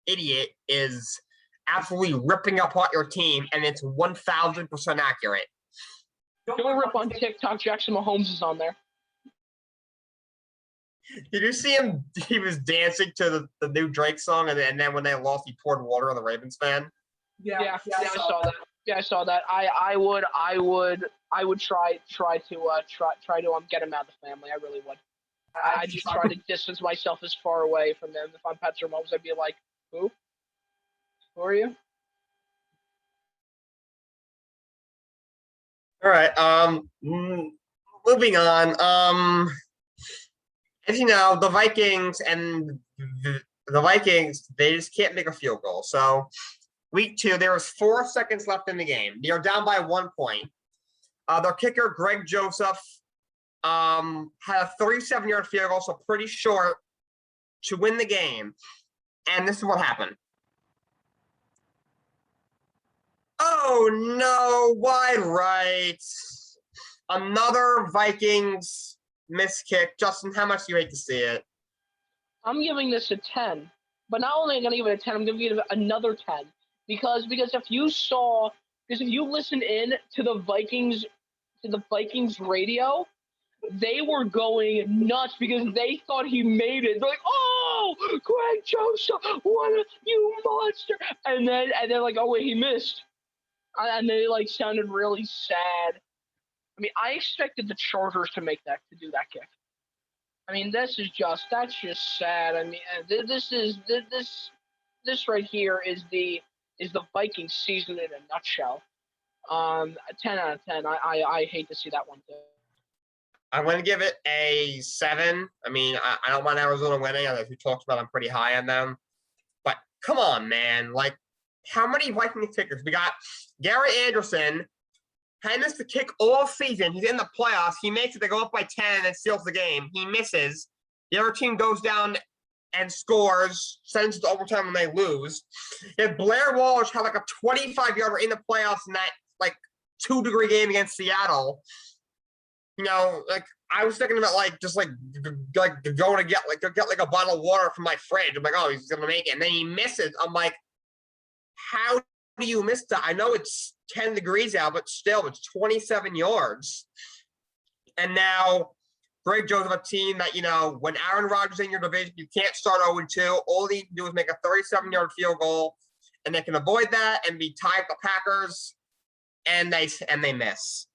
idiot is absolutely ripping apart your team, and it's 1,000% accurate. Don't rip on TikTok. Jackson Mahomes is on there. Did you see him? He was dancing to the new Drake song, and then when they lost, he poured water on the Ravens fan. Yeah, I saw that. Yeah, I saw that. I would try to get him out of the family. I really would. I just try to distance myself as far away from them. If I'm Patrick Mahomes, I'd be like, who? Who are you? All right. Moving on. As you know, the Vikings, they just can't make a field goal. So week 2, there was 4 seconds left in the game. They are down by 1 point. Their kicker, Greg Joseph, had a 37-yard field goal, so pretty short to win the game. And this is what happened. Oh, no, wide right. Another Vikings missed kick. Justin, how much do you hate to see it? I'm giving this a 10. But not only am I going to give it a 10, I'm going to give it another 10. Because if you listen in to the Vikings radio, they were going nuts because they thought he made it. They're like, "Oh, Greg Joseph, what you monster!" And then like, "Oh wait, he missed," and they like sounded really sad. I mean, I expected the Chargers to do that kick. I mean, that's just sad. I mean, this right here is the Vikings season in a nutshell. 10 out of 10. I hate to see that one too. I'm going to give it a 7. I mean, I don't want Arizona winning. As we talked about, I'm pretty high on them. But come on, man. Like, how many Vikings kickers? We got Gary Anderson, Had missed the kick all season. He's in the playoffs. He makes it. They go up by 10 and steals the game. He misses. The other team goes down and scores, sends it to overtime when they lose. If Blair Walsh had like a 25-yarder in the playoffs in that like 2-degree game against Seattle, like I was thinking about going to get like a bottle of water from my fridge. I'm like, oh, he's gonna make it, and then he misses. I'm like, how do you miss that? I know it's 10 degrees out, but still, it's 27 yards. And now, Greg Joseph, a team that, when Aaron Rodgers is in your division, you can't start 0-2. All they can do is make a 37-yard field goal, and they can avoid that and be tied with the Packers, and they miss.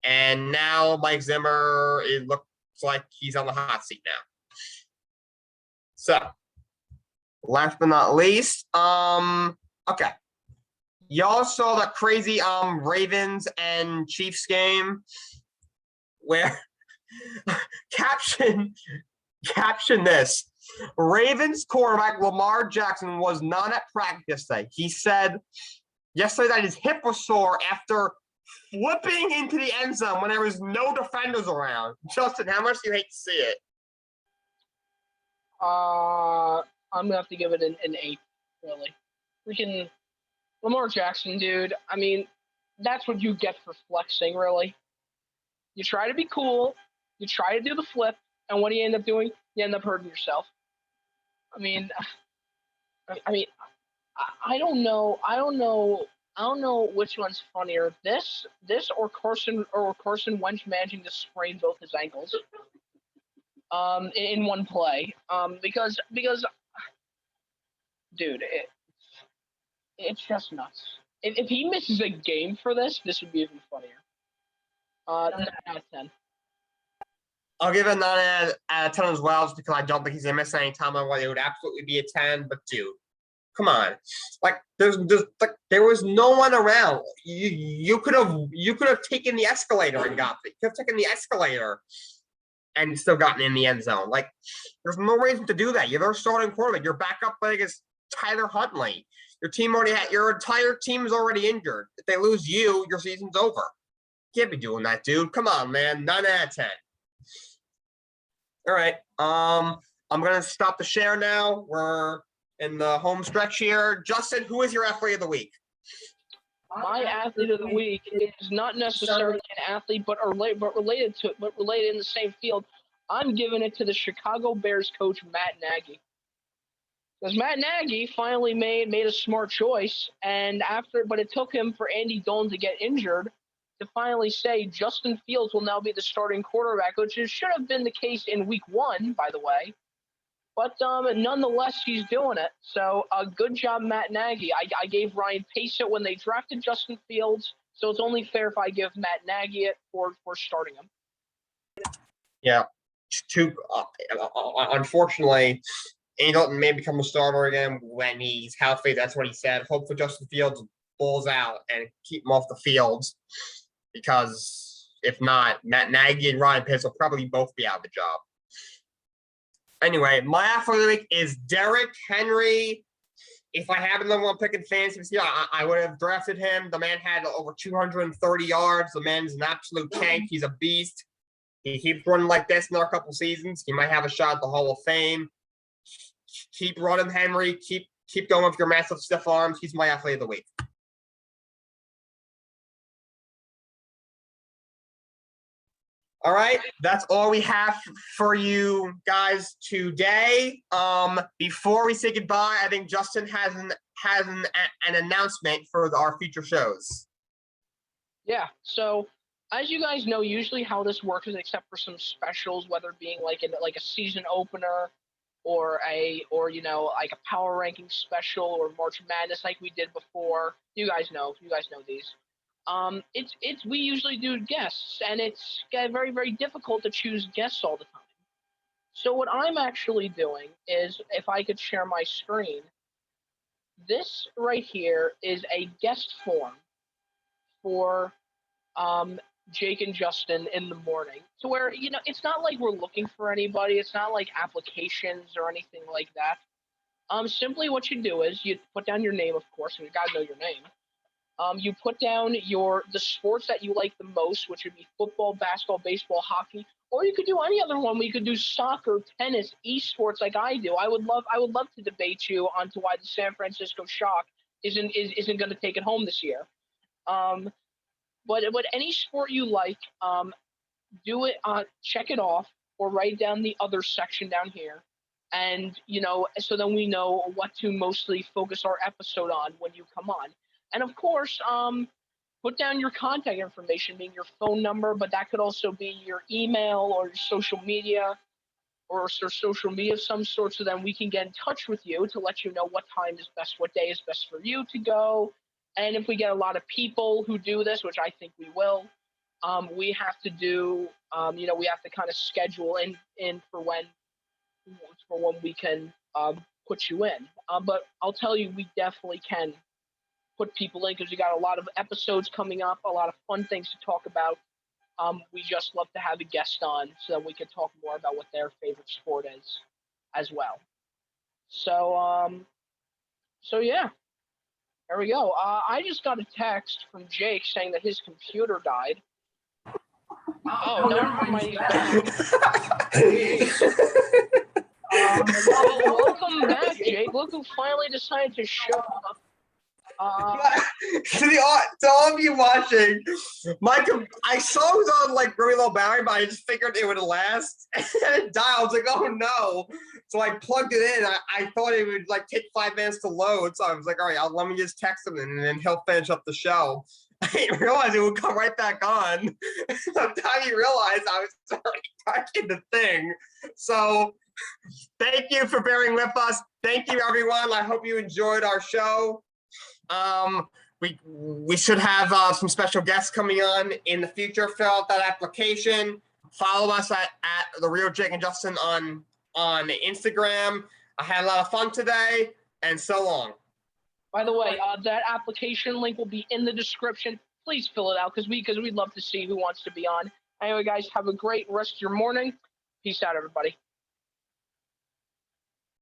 And now Mike Zimmer, it looks like he's on the hot seat now. So, last but not least, okay. Y'all saw that crazy Ravens and Chiefs game where caption this. Ravens quarterback Lamar Jackson was not at practice yesterday. He said yesterday that his hip was sore after flipping into the end zone when there was no defenders around. Justin, how much do you hate to see it? I'm gonna have to give it an 8, really. Freaking Lamar Jackson, dude. I mean, that's what you get for flexing, really. You try to be cool, you try to do the flip, and what do you end up doing? You end up hurting yourself. I mean, I don't know. I don't know which one's funnier. This or Carson Wentz managing to sprain both his ankles. In one play. Because dude, it's just nuts. If he misses a game for this would be even funnier. 9 out of 10. I'll give it a 9 out of 10 as well, just because I don't think he's gonna miss any time. It would absolutely be a 10. But dude, come on, there was no one around. You could have taken the escalator and got it. You could have taken the escalator and still gotten in the end zone. Like, there's no reason to do that. You're their starting quarterback. Your backup leg is Tyler Huntley. Your entire team is already injured. If they lose you, your season's over. You can't be doing that, dude. Come on, man. 9 out of 10. All right. I'm gonna stop the share now. We're in the home stretch here. Justin, who is your athlete of the week? My athlete of the week is not necessarily an athlete, but related in the same field. I'm giving it to the Chicago Bears coach Matt Nagy. Because Matt Nagy finally made a smart choice, but it took him for Andy Dalton to get injured to finally say Justin Fields will now be the starting quarterback, which should have been the case in week 1, by the way. But nonetheless, he's doing it. So good job, Matt Nagy. I gave Ryan Pace it when they drafted Justin Fields, so it's only fair if I give Matt Nagy it for starting him. Yeah. Unfortunately, Andy Dalton may become a starter again when he's healthy. That's what he said. Hopefully Justin Fields balls out and keep him off the field, because if not, Matt Nagy and Ryan Pace will probably both be out of the job. Anyway, my athlete of the week is Derrick Henry. If I had another one pick in fantasy, I would have drafted him. The man had over 230 yards. The man's an absolute tank. He's a beast. He keeps running like this in a couple seasons. He might have a shot at the Hall of Fame. Keep running, Henry. Keep going with your massive stiff arms. He's my athlete of the week. All right, that's all we have for you guys today. Before we say goodbye, I think Justin has an announcement for our future shows. Yeah. So, as you guys know, usually how this works is, except for some specials, whether it being like a season opener, or a power ranking special, or March Madness like we did before. You guys know these. We usually do guests, and it's very, very difficult to choose guests all the time. So what I'm actually doing is, if I could share my screen, this right here is a guest form for Jake and Justin in the morning, to where, it's not like we're looking for anybody. It's not like applications or anything like that. Simply what you do is you put down your name, of course, and you gotta know your name. You put down the sports that you like the most, which would be football, basketball, baseball, hockey, or you could do any other one. We could do soccer, tennis, esports, like I do. I would love to debate you onto why the San Francisco Shock isn't going to take it home this year. But any sport you like, do it. Check it off, or write down the other section down here, and so then we know what to mostly focus our episode on when you come on. And of course, put down your contact information, being your phone number, but that could also be your email or your social media, or social media of some sort, so then we can get in touch with you to let you know what time is best, what day is best for you to go. And if we get a lot of people who do this, which I think we will, we have to do, we have to kind of schedule in for when we can put you in. But I'll tell you, we definitely can put people in, because we got a lot of episodes coming up, a lot of fun things to talk about. We just love to have a guest on so that we can talk more about what their favorite sport is as well. So yeah, there we go. I just got a text from Jake saying that his computer died. Oh, never mind, he's back. Welcome back, Jake. Look who finally decided to show up. To all of you watching, I saw it was on like really low battery, but I just figured it would last. And it died. I was like, oh no. So I plugged it in. I thought it would like take 5 minutes to load. So I was like, all right, let me just text him and then he'll finish up the show. I didn't realize it would come right back on. By the time you realized, I was already touching the thing. So thank you for bearing with us. Thank you, everyone. I hope you enjoyed our show. We should have some special guests coming on in the future. Fill out that application. Follow us at The Real Jake and Justin on Instagram. I had a lot of fun today, and so long. By the way, that application link will be in the description. Please fill it out, because we'd love to see who wants to be on. Anyway, guys, have a great rest of your morning. Peace out, everybody.